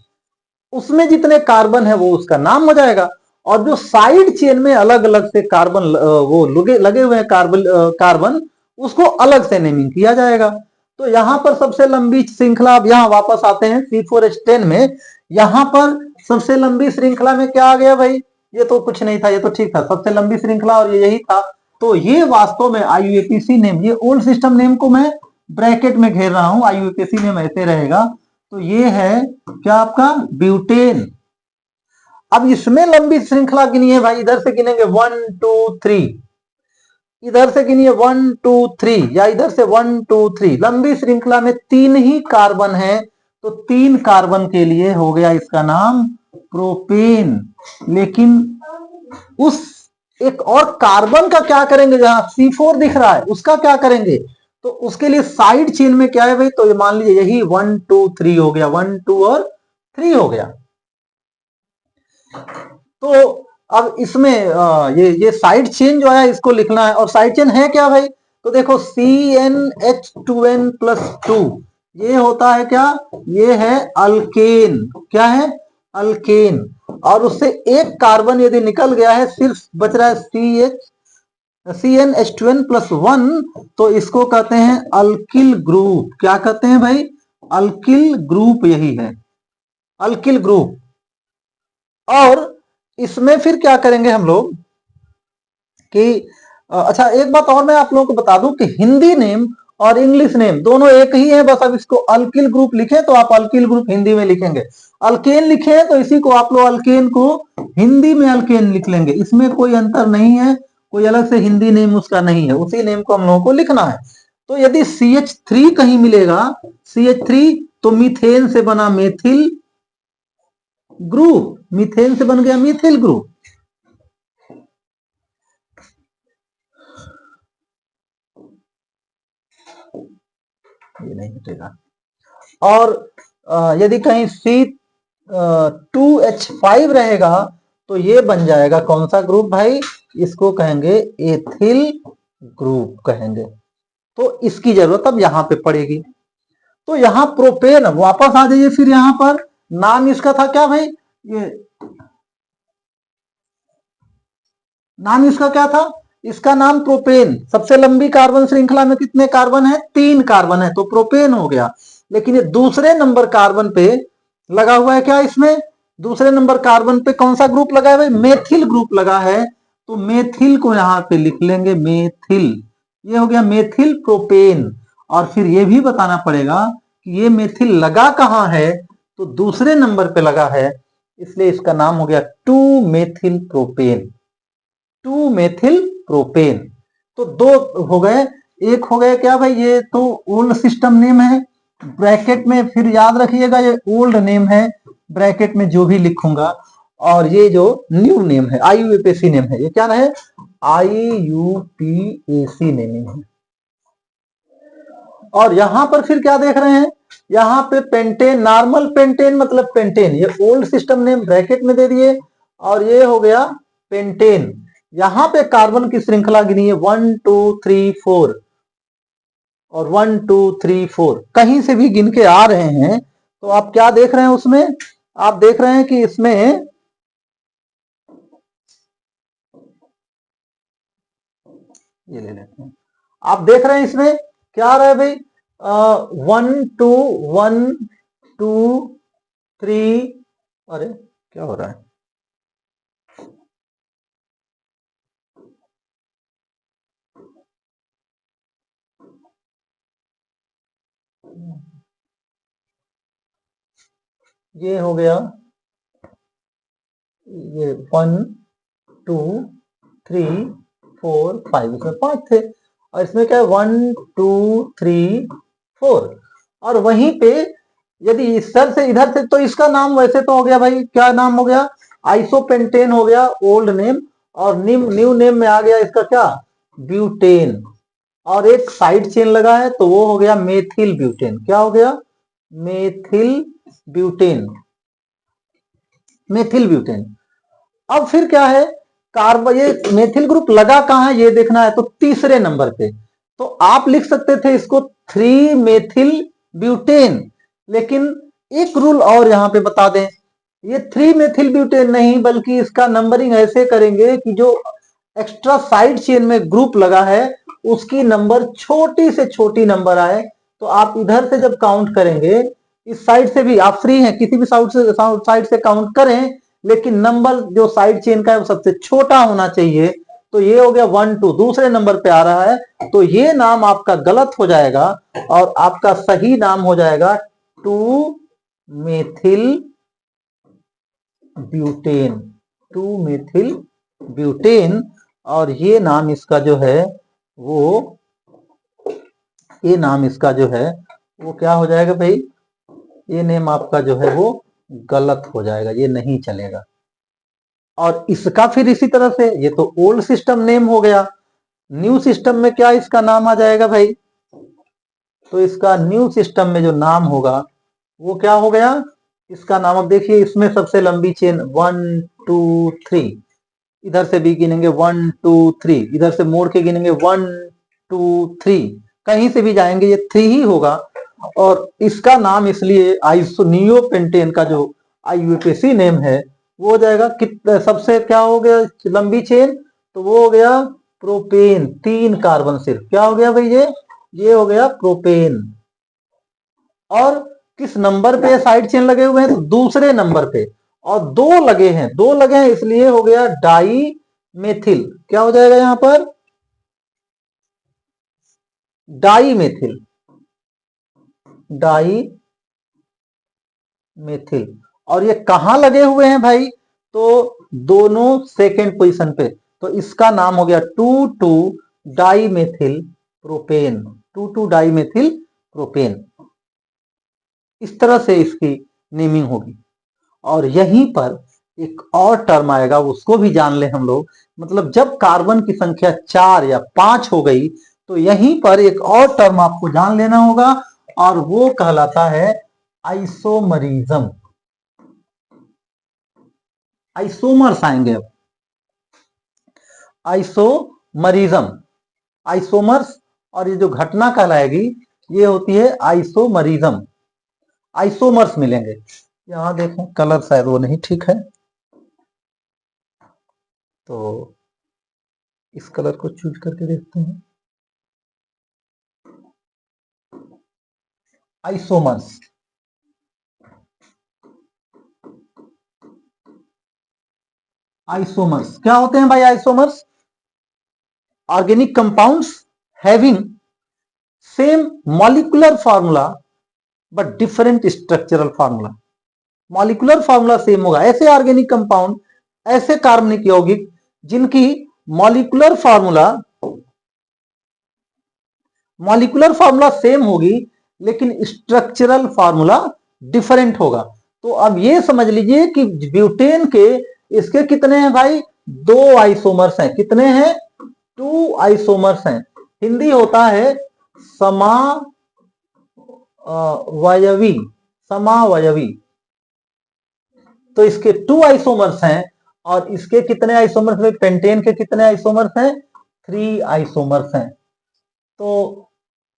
उसमें जितने कार्बन है वो उसका नाम हो जाएगा, और जो साइड चेन में अलग अलग से कार्बन वो लगे हुए हैं कार्बन, उसको अलग से नेमिंग किया जाएगा। तो यहां पर सबसे लंबी श्रृंखला, अब यहां वापस आते हैं C4H10 में, यहां पर सबसे लंबी श्रृंखला में क्या आ गया भाई, ये तो कुछ नहीं था, ये तो ठीक था, सबसे लंबी श्रृंखला और ये यही था। तो ये वास्तव में आईयूपीएसी नेम, ये ओल्ड सिस्टम नेम को मैं ब्रैकेट में घेर रहा हूं, आईयूपीएसी नेम ऐसे रहेगा। तो ये है क्या आपका ब्यूटेन। अब इसमें लंबी श्रृंखला गिनी है भाई, इधर से गिनेंगे 1 2 3, इधर से गिनिए 1 2 3, या इधर से 1 2 3, लंबी श्रृंखला में 3 ही कार्बन है, तो 3 कार्बन के लिए हो गया इसका नाम प्रोपेन। लेकिन उस एक और कार्बन का क्या करेंगे, जहां C4 दिख रहा है उसका क्या करेंगे, तो उसके लिए साइड चेन में क्या है भाई, तो ये मान लीजिए यही 1 2 3 हो गया, 1 2 और 3 हो गया। तो अब इसमें ये साइड चेन जो है इसको लिखना है, और साइड चेन है क्या भाई, तो देखो CnH2n+2, ये होता है क्या, ये है अल्केन, क्या है, अल्केन। और उससे एक कार्बन यदि निकल गया है, सिर्फ बच रहा है CnH2n+1, तो इसको कहते हैं अल्किल ग्रुप। क्या कहते हैं भाई, अल्किल ग्रुप, यही है अल्किल ग्रुप। और इसमें फिर क्या करेंगे हम लोग कि अच्छा, एक बात और मैं आप लोगों को बता दूं कि हिंदी नेम और इंग्लिश नेम दोनों एक ही है, बस अब इसको अल्किल ग्रुप लिखे तो आप अल्किल ग्रुप हिंदी में लिखेंगे, अल्केन लिखे तो इसी को आप लोग अल्केन को हिंदी में अल्केन लिख लेंगे, इसमें कोई अंतर नहीं है, कोई अलग से हिंदी नेम उसका नहीं है, उसी नेम को हम लोगों को लिखना है। तो यदि CH3 कहीं मिलेगा, CH3, तो मीथेन से बना मेथिल ग्रुप, मीथेन से बन गया मीथिल ग्रुप। ये नहीं हटेगा। और यदि कहीं C2H5 रहेगा तो ये बन जाएगा कौन सा ग्रुप भाई, इसको कहेंगे एथिल ग्रुप कहेंगे। तो इसकी जरूरत अब यहां पे पड़ेगी। तो यहां प्रोपेन, वापस आ जाइए फिर यहां पर, नाम इसका था क्या भाई, ये नाम इसका क्या था, इसका नाम प्रोपेन। सबसे लंबी कार्बन श्रृंखला में कितने कार्बन है, 3 कार्बन है, तो प्रोपेन हो गया। लेकिन ये दूसरे नंबर कार्बन पे लगा हुआ है क्या, इसमें दूसरे नंबर कार्बन पे कौन सा ग्रुप लगा है भाई, मेथिल ग्रुप लगा है, तो मेथिल को यहां पे लिख लेंगे मेथिल, ये हो गया मेथिल प्रोपेन। और फिर ये भी बताना पड़ेगा कि ये मेथिल लगा कहां है, तो दूसरे नंबर पे लगा है, इसलिए इसका नाम हो गया 2 मेथिल प्रोपेन, 2 मेथिल प्रोपेन। तो दो हो गए, एक हो गया क्या भाई, ये तो ओल्ड सिस्टम नेम है, ब्रैकेट में फिर याद रखिएगा ये ओल्ड नेम है, ब्रैकेट में जो भी लिखूंगा, और ये जो न्यू नेम है IUPAC नेम है, ये क्या है, IUPAC नेम है। और यहां पर फिर क्या देख रहे हैं, यहां पे पेंटेन, नॉर्मल पेंटेन मतलब पेंटेन, ये ओल्ड सिस्टम नेम ब्रैकेट में दे दिए, और ये हो गया पेंटेन। यहां पे कार्बन की श्रृंखला गिनी है 1 2 3 4, और 1 2 3 4 कहीं से भी गिन के आ रहे हैं, तो आप क्या देख रहे हैं उसमें, आप देख रहे हैं कि इसमें ये ले लेते हैं, आप देख रहे हैं इसमें क्या आ रहा है भाई, 1 2 1 2 3, अरे क्या हो रहा है, ये हो गया, ये 1 2 3 4 5, इसमें 5 थे, और इसमें क्या है 1 2 3 4, और वहीं पे यदि इस सर से इधर से, तो इसका नाम वैसे तो हो गया भाई, क्या नाम हो गया, आइसोपेंटेन हो गया ओल्ड नेम, और न्यू नेम में आ गया इसका क्या, ब्यूटेन, और एक साइड चेन लगा है तो वो हो गया मेथिल ब्यूटेन, क्या हो गया, मेथिल ब्यूटेन, मेथिल ब्यूटेन। अब फिर क्या है, कार्बन, ये मेथिल ग्रुप लगा कहां है ये देखना है, तो तीसरे नंबर पे, तो आप लिख सकते थे इसको 3 मेथिल ब्यूटेन, लेकिन एक रूल और यहां पे बता दें, ये 3 मेथिल ब्यूटेन नहीं, बल्कि इसका नंबरिंग ऐसे करेंगे कि जो एक्स्ट्रा साइड चेन में ग्रुप लगा है उसकी नंबर छोटी से छोटी नंबर आए, तो आप इधर से जब काउंट करेंगे, इस साइड से भी आप फ्री हैं, किसी भी साइड से काउंट करें, लेकिन नंबर जो साइड चेन का है वो सबसे छोटा होना चाहिए, तो ये हो गया 1 2, दूसरे नंबर पे आ रहा है, तो ये नाम आपका गलत हो जाएगा, और आपका सही नाम हो जाएगा 2 मेथिल ब्यूटेन, 2 मेथिल ब्यूटेन। और ये नाम इसका जो है वो, ये नाम इसका जो है वो क्या हो जाएगा भाई, ये नेम आपका जो है वो गलत हो जाएगा, ये नहीं चलेगा। और इसका फिर इसी तरह से, ये तो ओल्ड सिस्टम नेम हो गया, न्यू सिस्टम में क्या इसका नाम आ जाएगा भाई, तो इसका न्यू सिस्टम में जो नाम होगा वो क्या हो गया, इसका नाम, अब देखिए इसमें सबसे लंबी चेन 1 2 3, इधर से भी गिनेंगे 1 2 3, इधर से मोड़ के गिनेंगे 1 2 3, कहीं से भी जाएंगे ये 3 ही होगा, और इसका नाम इसलिए आइसोनियो पेंटेन का जो IUPAC नेम है वो हो जाएगा, कितना सबसे क्या हो गया लंबी चेन, तो वो हो गया प्रोपेन, 3 कार्बन सिर्फ, क्या हो गया भाई ये हो गया प्रोपेन। और किस नंबर पे साइड चेन लगे हुए हैं, तो दूसरे नंबर पे, और दो लगे हैं इसलिए हो गया डाई मेथिल, क्या हो जाएगा यहां पर डाई मेथिल, डाई मेथिल। और ये कहां लगे हुए हैं भाई? तो दोनों सेकेंड पोजीशन पे। तो इसका नाम हो गया 2,2 di methyl propane, 2,2 di methyl propane. इस तरह से इसकी नेमिंग होगी। और यहीं पर एक और टर्म आएगा, उसको भी जान ले हम लोग। मतलब जब कार्बन की संख्या 4 या 5 हो गई तो यहीं पर एक और टर्म आपको जान लेना होगा, और वो कहलाता है आइसोमरिज्म। आइसोमर्स आएंगे अब, आइसोमरिज्म, आइसोमर्स। और ये जो घटना कहलाएगी ये होती है आइसोमरिज्म, आइसोमर्स मिलेंगे। यहां देखें कलर शायद वो नहीं ठीक है, तो इस कलर को चूज करके देखते हैं। आइसोमर्स, आइसोमर्स क्या होते हैं भाई? Isomers organic compounds having same molecular formula but different structural formula. Molecular formula same होगा, ऐसे ऑर्गेनिक कंपाउंड, ऐसे कार्बनिक यौगिक जिनकी मॉलिक्यूलर फार्मूला सेम होगी लेकिन स्ट्रक्चरल फार्मूला डिफरेंट होगा। तो अब ये समझ लीजिए कि ब्यूटेन के इसके कितने हैं भाई? 2 आइसोमर्स हैं। कितने हैं? 2 आइसोमर्स हैं। हिंदी होता है समावयवी, समावयवी। तो इसके 2 आइसोमर्स हैं। और इसके कितने आइसोमर्स हैं? पेंटेन के कितने आइसोमर्स हैं? 3 आइसोमर्स हैं। तो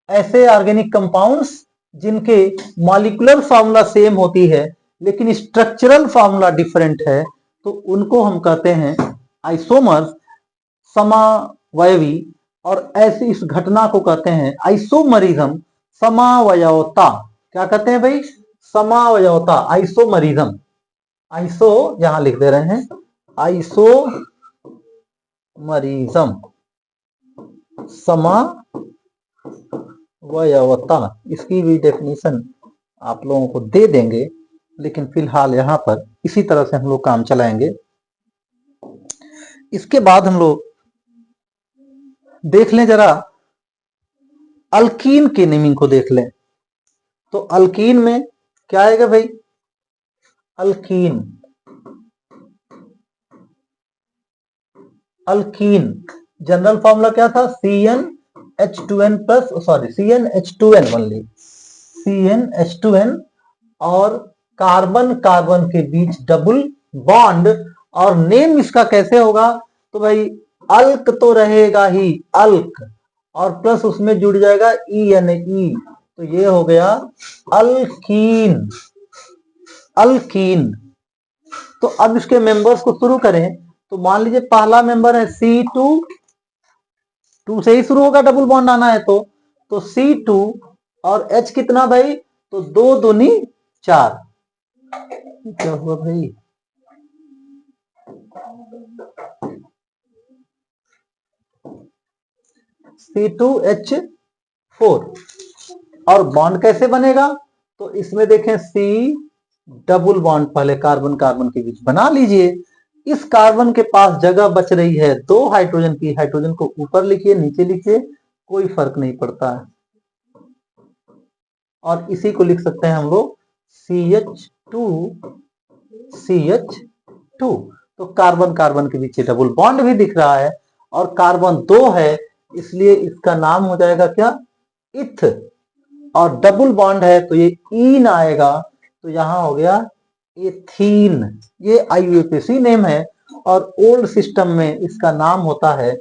ऐसे ऑर्गेनिक कंपाउंड्स जिनके मॉलिक्यूलर फार्मूला सेम होती है लेकिन स्ट्रक्चरल फार्मूला डिफरेंट है, तो उनको हम कहते हैं आइसोमर्स, समावयवी। और ऐसी इस घटना को कहते हैं आइसोमरिज्म, समावयवता। क्या कहते हैं भाई? समावयवता, आइसोमरिज्म। आइसो यहां लिख दे रहे हैं, आइसोमरिज्म, समावयवता। इसकी भी डेफिनेशन आप लोगों को दे देंगे, लेकिन फिलहाल यहां पर इसी तरह से हम लोग काम चलाएंगे। इसके बाद हम लोग देख लें जरा अल्कीन के नेमिंग को देख लें। तो अल्कीन में क्या आएगा भाई? अल्कीन, अल्कीन जनरल फॉर्मूला क्या था? CnH2n plus, sorry CnH2n only, CnH2n। और कार्बन कार्बन के बीच डबल बॉन्ड। और नेम इसका कैसे होगा? तो भाई अल्क तो रहेगा ही, अल्क, और प्लस उसमें जुड़ जाएगा ENE, तो ये हो गया अल्कीन, अल्कीन। तो अब इसके मेंबर्स को शुरू करें। तो मान लीजिए पहला मेंबर है C2, 2 से ही शुरू होगा, डबल बॉन्ड आना है तो C2 और H कितना भाई? तो 2 दूनी 4। क्या हुआ भाई? C2H4। और बॉन्ड कैसे बनेगा? तो इसमें देखें C डबल बॉन्ड पहले कार्बन कार्बन के बीच बना लीजिए। इस कार्बन के पास जगह बच रही है 2 हाइड्रोजन की, हाइड्रोजन को ऊपर लिखिए नीचे लिखिए, कोई फर्क नहीं पड़ता है। और इसी को लिख सकते हैं हम लोग CH2, CH2। तो कार्बन कार्बन के बीच डबल बॉन्ड भी दिख रहा है, और कार्बन 2 है, इसलिए इसका नाम हो जाएगा क्या? इथ। और डबल बॉन्ड है तो ये ईन आएगा, तो यहां हो गया एथीन। ये IUPAC नेम है, और ओल्ड सिस्टम में इसका नाम होता है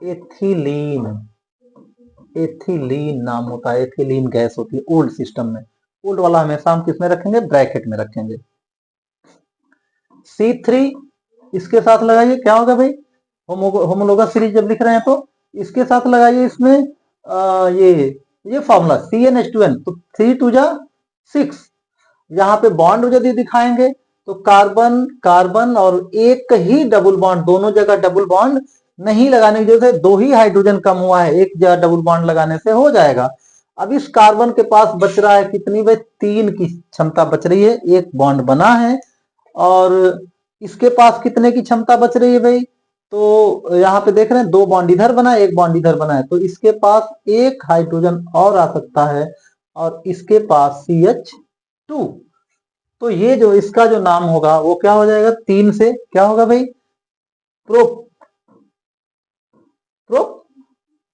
एथिलीन, एथिलीन नाम होता है, एथिलीन गैस होती है ओल्ड सिस्टम में। ओल्ड वाला हमेशा हम किसमें रखेंगे? ब्रैकेट में रखेंगे। C3 इसके साथ लगाइए, क्या होगा भाई? होमोलोगस सीरीज जब लिख रहे हैं तो इसके साथ लगाइए इसमें ये फॉर्मूला CnH2n, तो 3 2 जा 6। यहाँ पे बॉन्ड यदि दिखाएंगे तो कार्बन कार्बन और एक ही डबल बॉन्ड, दोनों जगह डबल बॉन्ड नहीं लगाने की जरूरत है, 2 ही हाइड्रोजन कम हुआ है, एक डबल बॉन्ड लगाने से हो जाएगा। अब इस कार्बन के पास बच रहा है कितनी भाई, 3 की क्षमता बच रही है, एक बॉन्ड बना है। और इसके पास कितने की क्षमता बच रही है भाई, तो यहाँ पे देख रहे हैं 2 बॉन्ड इधर बना है, 1 बॉन्ड इधर बना है, तो इसके पास एक हाइड्रोजन और आ सकता है और इसके पास CH2। तो ये जो इसका जो नाम होगा वो क्या हो जाएगा, 3 से क्या होगा भाई, प्रो प्रो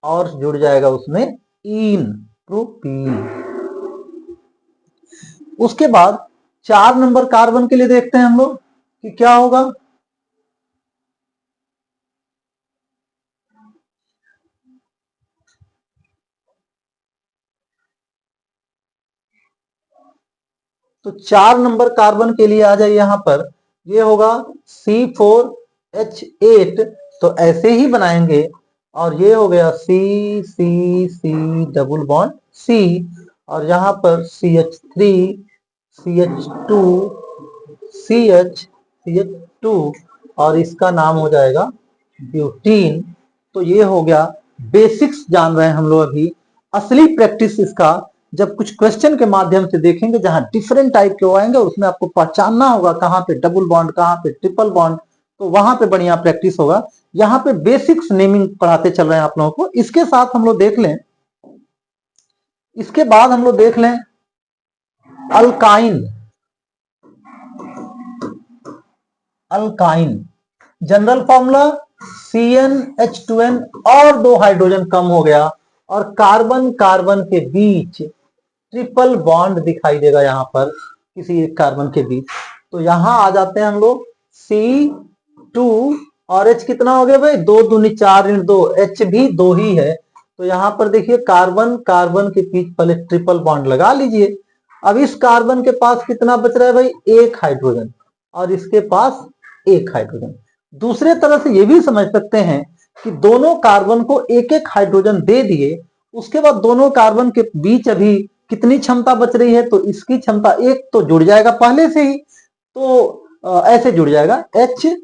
और जुड़ जाएगा उसमें इन, प्रोपीन। उसके बाद 4 नंबर कार्बन के लिए देखते हैं हम लोग कि क्या होगा। तो 4 नंबर कार्बन के लिए आ जाए यहां पर, ये होगा C4H8, तो ऐसे ही बनाएंगे। और ये हो गया C डबल बॉन्ड C, और यहां पर CH3 CH2 CH2, और इसका नाम हो जाएगा ब्यूटीन। तो ये हो गया, बेसिक्स जान रहे हैं हम लोग अभी। असली प्रैक्टिस इसका जब कुछ क्वेश्चन के माध्यम से देखेंगे जहां डिफरेंट टाइप के आएंगे, उसमें आपको पहचानना होगा कहां पे डबल बॉन्ड कहां पे ट्रिपल बॉन्ड, तो वहां पे बढ़िया प्रैक्टिस होगा। यहाँ पे बेसिक्स नेमिंग पढ़ाते चल रहे हैं आप लोगों को। इसके साथ हम लोग देख लें, इसके बाद हम लोग देख लें alkyne. Alkyne general formula CnH2n, और 2 हाइड्रोजन कम हो गया और कार्बन कार्बन के बीच ट्रिपल बॉन्ड दिखाई देगा यहां पर किसी एक कार्बन के बीच। तो यहां आ जाते हैं हम लोग C2 और H कितना हो गया भाई, 2 दूनी 4 × 2, H भी 2 ही है। तो यहां पर देखिए कार्बन कार्बन के बीच पहले ट्रिपल बॉन्ड लगा लीजिए। अब इस कार्बन के पास कितना बच रहा है भाई, 1 हाइड्रोजन, और इसके पास 1 हाइड्रोजन। दूसरे तरह से ये भी समझ सकते हैं कि दोनों कार्बन को 1-1 हाइड्रोजन दे दिए, उसके बाद दोनों कार्बन के बीच अभी कितनी क्षमता बच रही है, तो इसकी क्षमता 1 तो जुड़ जाएगा पहले से ही, तो ऐसे जुड़ जाएगा HCCH।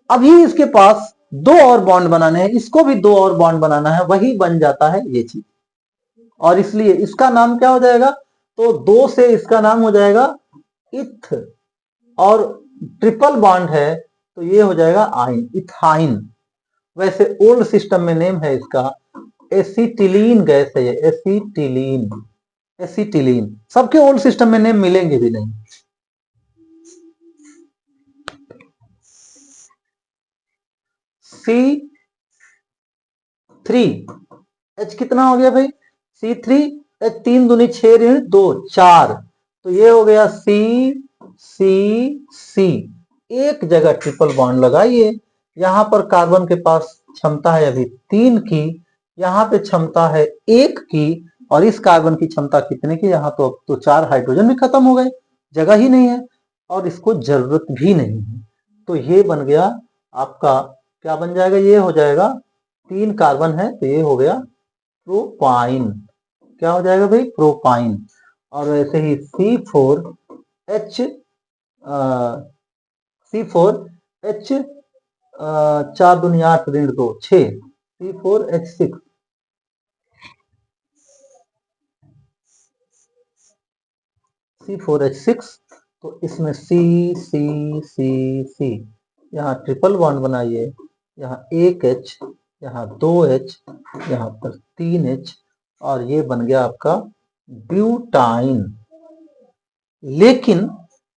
अभी इसके पास 2 और बॉन्ड बनाने हैं, इसको भी 2 और बॉन्ड बनाना है, वही बन जाता है ये चीज। और इसलिए इसका नाम क्या हो जाएगा, तो 2 से इसका नाम हो जाएगा इथ, और ट्रिपल बॉन्ड है तो ये हो जाएगा आइन, इथाइन। वैसे ओल्ड सिस्टम में नेम है इसका एसिटिलीन गैस है, ये एसिटिलीन, एसिटिलीन। सबके ओल्ड सिस्टम में नेम मिलेंगे भी नहीं। C3H कितना हो गया भाई, C3H 3 दूनी 6 ऋण 2 4, तो ये हो गया CCC। एक जगह ट्रिपल बॉन्ड लगाइए, यहां पर कार्बन के पास क्षमता है अभी 3 की, यहाँ पे क्षमता है 1 की, और इस कार्बन की क्षमता कितने की, यहाँ तो 4 हाइड्रोजन भी खत्म हो गए, जगह ही नहीं है और इसको जरूरत भी नहीं है। तो ये बन गया आपका, क्या बन जाएगा, ये हो जाएगा 3 कार्बन है तो ये हो गया प्रोपाइन। क्या हो जाएगा भाई, प्रोपाइन। और वैसे ही C4H 4 दूनी 8 ऋण 2 6, C4H6, C4H6। तो इसमें C यहाँ ट्रिपल बॉन्ड बनाइए, यहाँ 1 H, यहाँ 2 H, यहाँ पर 3 H, और ये बन गया आपका ब्यूटाइन। लेकिन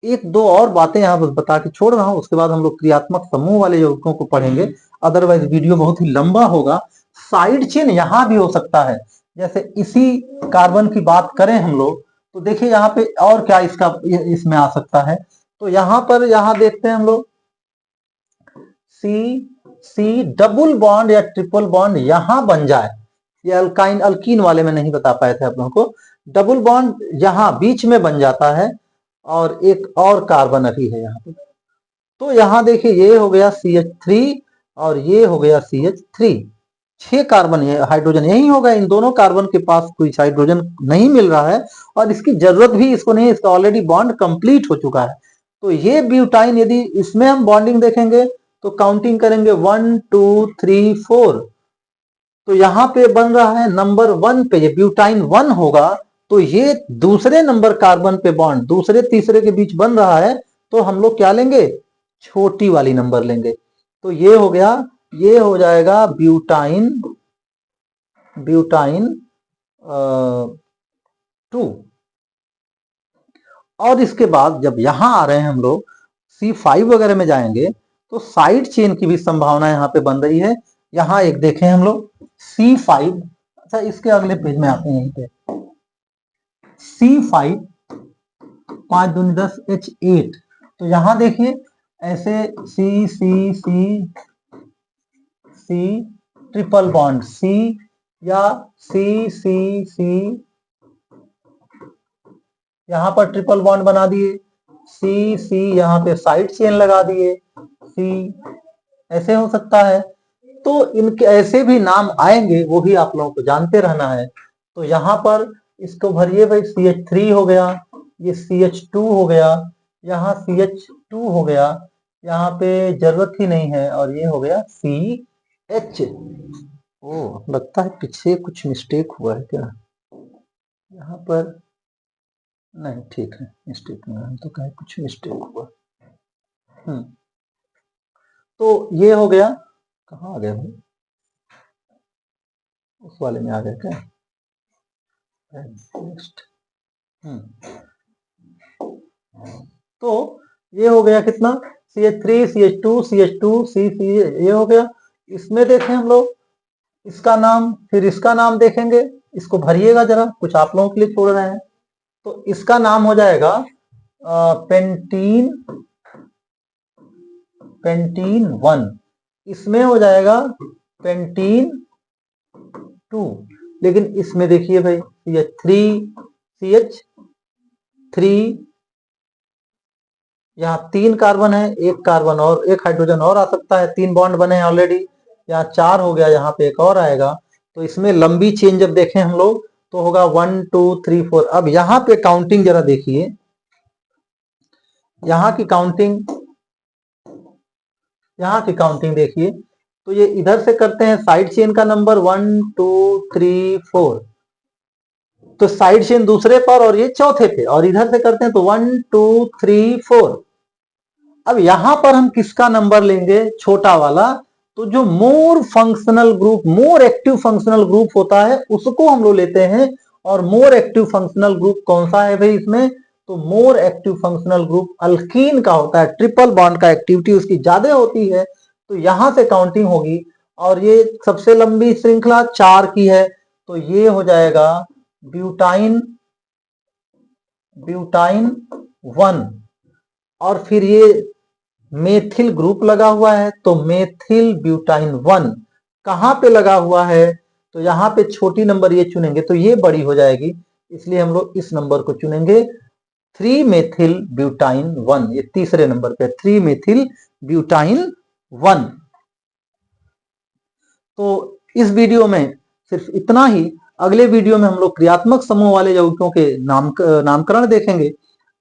1-2 और बातें यहाँ पर बता के छोड़ रहा हूं, उसके बाद हम लोग क्रियात्मक समूह वाले यौगिकों को पढ़ेंगे, अदरवाइज वीडियो बहुत ही लंबा होगा। साइड चेन यहां भी हो सकता है, जैसे इसी कार्बन की बात करें हम लोग, तो देखिए यहाँ पे और क्या इसका इसमें आ सकता है। तो यहाँ पर यहाँ देखते हैं हम लोग सी डबल बॉन्ड या ट्रिपल बॉन्ड यहां बन जाए, ये अल्काइन अल्कीन वाले में नहीं बता पाए थे आप लोगों को, डबल बॉन्ड यहां बीच में बन जाता है और एक और कार्बन अभी है यहाँ पे। तो यहां देखिए ये हो गया CH3 और ये हो गया CH3, 6 कार्बन हाइड्रोजन यही होगा। इन दोनों कार्बन के पास कोई हाइड्रोजन नहीं मिल रहा है और इसकी जरूरत भी इसको नहीं, इसका ऑलरेडी बॉन्ड कंप्लीट हो चुका है। तो ये ब्यूटाइन, यदि इसमें हम बॉन्डिंग देखेंगे तो काउंटिंग करेंगे 1 2 3 4, तो यहां पे बन रहा है नंबर 1 पे, ये ब्यूटाइन 1 होगा, तो ये दूसरे नंबर कार्बन पे बॉन्ड दूसरे तीसरे के बीच बन रहा है, तो हम लोग क्या लेंगे, छोटी वाली नंबर लेंगे। तो ये हो गया, ये हो जाएगा ब्यूटाइन, ब्यूटाइन 2। और इसके बाद जब यहां आ रहे हैं हम लोग C5 वगैरह में जाएंगे, तो साइड चेन की भी संभावना यहां पे बन रही है। यहां एक देखें हम लोग C5, अच्छा इसके अगले पेज में आते हैं, यहीं पे C5 5 दूनी 10 H8, तो यहां देखिए ऐसे C C C C triple bond C, या C C C, यहां पर ट्रिपल बॉन्ड बना दिए, C C यहां पे साइड चेन लगा दिए, C ऐसे हो सकता है। तो इनके ऐसे भी नाम आएंगे, वो भी आप लोगों को जानते रहना है। तो यहां पर इसको भरिए भाई, CH3 हो गया, ये CH2 हो गया, यहाँ CH2 हो गया, यहाँ पे जरूरत ही नहीं है, और ये हो गया CH। ओ लगता है पीछे कुछ मिस्टेक हुआ है क्या, यहाँ पर नहीं, ठीक है, मिस्टेक नहीं, हम तो कहें कुछ मिस्टेक हुआ। तो ये हो गया, कहाँ आ गया भाई, उस वाले में आ गया क्या, नेक्स्ट। तो ये हो गया कितना, CH3 CH2 CH2 C ये हो गया। इसमें देखें हम लोग इसका नाम, फिर इसका नाम देखेंगे, इसको भरिएगा जरा, कुछ आप लोगों के लिए छोड़ रहे हैं। तो इसका नाम हो जाएगा पेंटीन, पेंटीन 1, इसमें हो जाएगा पेंटीन 2, लेकिन इसमें देखिए भाई CH3 यहाँ 3 कार्बन है, एक कार्बन और एक हाइड्रोजन और आ सकता है, 3 बॉन्ड बने हैं ऑलरेडी, यहाँ 4 हो गया, यहाँ पे एक और आएगा। तो इसमें लंबी चेन जब देखें हम लोग तो होगा 1 2 3 4। अब यहाँ पे काउंटिंग जरा देखिए, यहाँ की काउंटिंग देखिए, तो ये इधर से करते हैं साइड चेन का नंबर 1 2 3 4, तो साइड चेन दूसरे पर और ये चौथे पे, और इधर से करते हैं तो 1 2 3 4। अब यहां पर हम किसका नंबर लेंगे, छोटा वाला, तो जो मोर functional group, more active functional group होता है उसको हम लोग लेते हैं। और मोर एक्टिव फंक्शनल ग्रुप कौन सा है भाई इसमें, तो more active functional group alkyne का होता है, ट्रिपल बॉन्ड का एक्टिविटी उसकी ज्यादा होती है, तो यहां से काउंटिंग होगी। और ये सबसे लंबी श्रृंखला 4 की है, तो ये हो जाएगा ब्यूटाइन, ब्यूटाइन 1। और फिर ये मेथिल ग्रुप लगा हुआ है, तो मेथिल ब्यूटाइन 1 कहां पे लगा हुआ है, तो यहां पे छोटी नंबर ये चुनेंगे तो ये बड़ी हो जाएगी, इसलिए हम लोग इस नंबर को चुनेंगे 3 मेथिल ब्यूटाइन 1, ये तीसरे नंबर पे 3 मेथिल ब्यूटाइन 1। तो इस वीडियो में सिर्फ इतना ही। अगले वीडियो में हम लोग क्रियात्मक समूह वाले यौगिकों के नामकरण देखेंगे,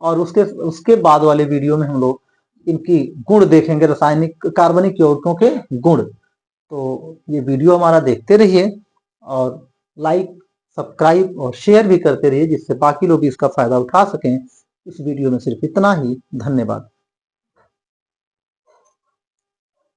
और उसके बाद वाले वीडियो में हम लोग इनकी गुण देखेंगे, रासायनिक कार्बनिक यौगिकों के गुण। तो ये वीडियो हमारा देखते रहिए, और लाइक सब्सक्राइब और शेयर भी करते रहिए, जिससे बाकी लोग भी इसका फायदा उठा सकें। इस वीडियो में सिर्फ इतना ही, धन्यवाद।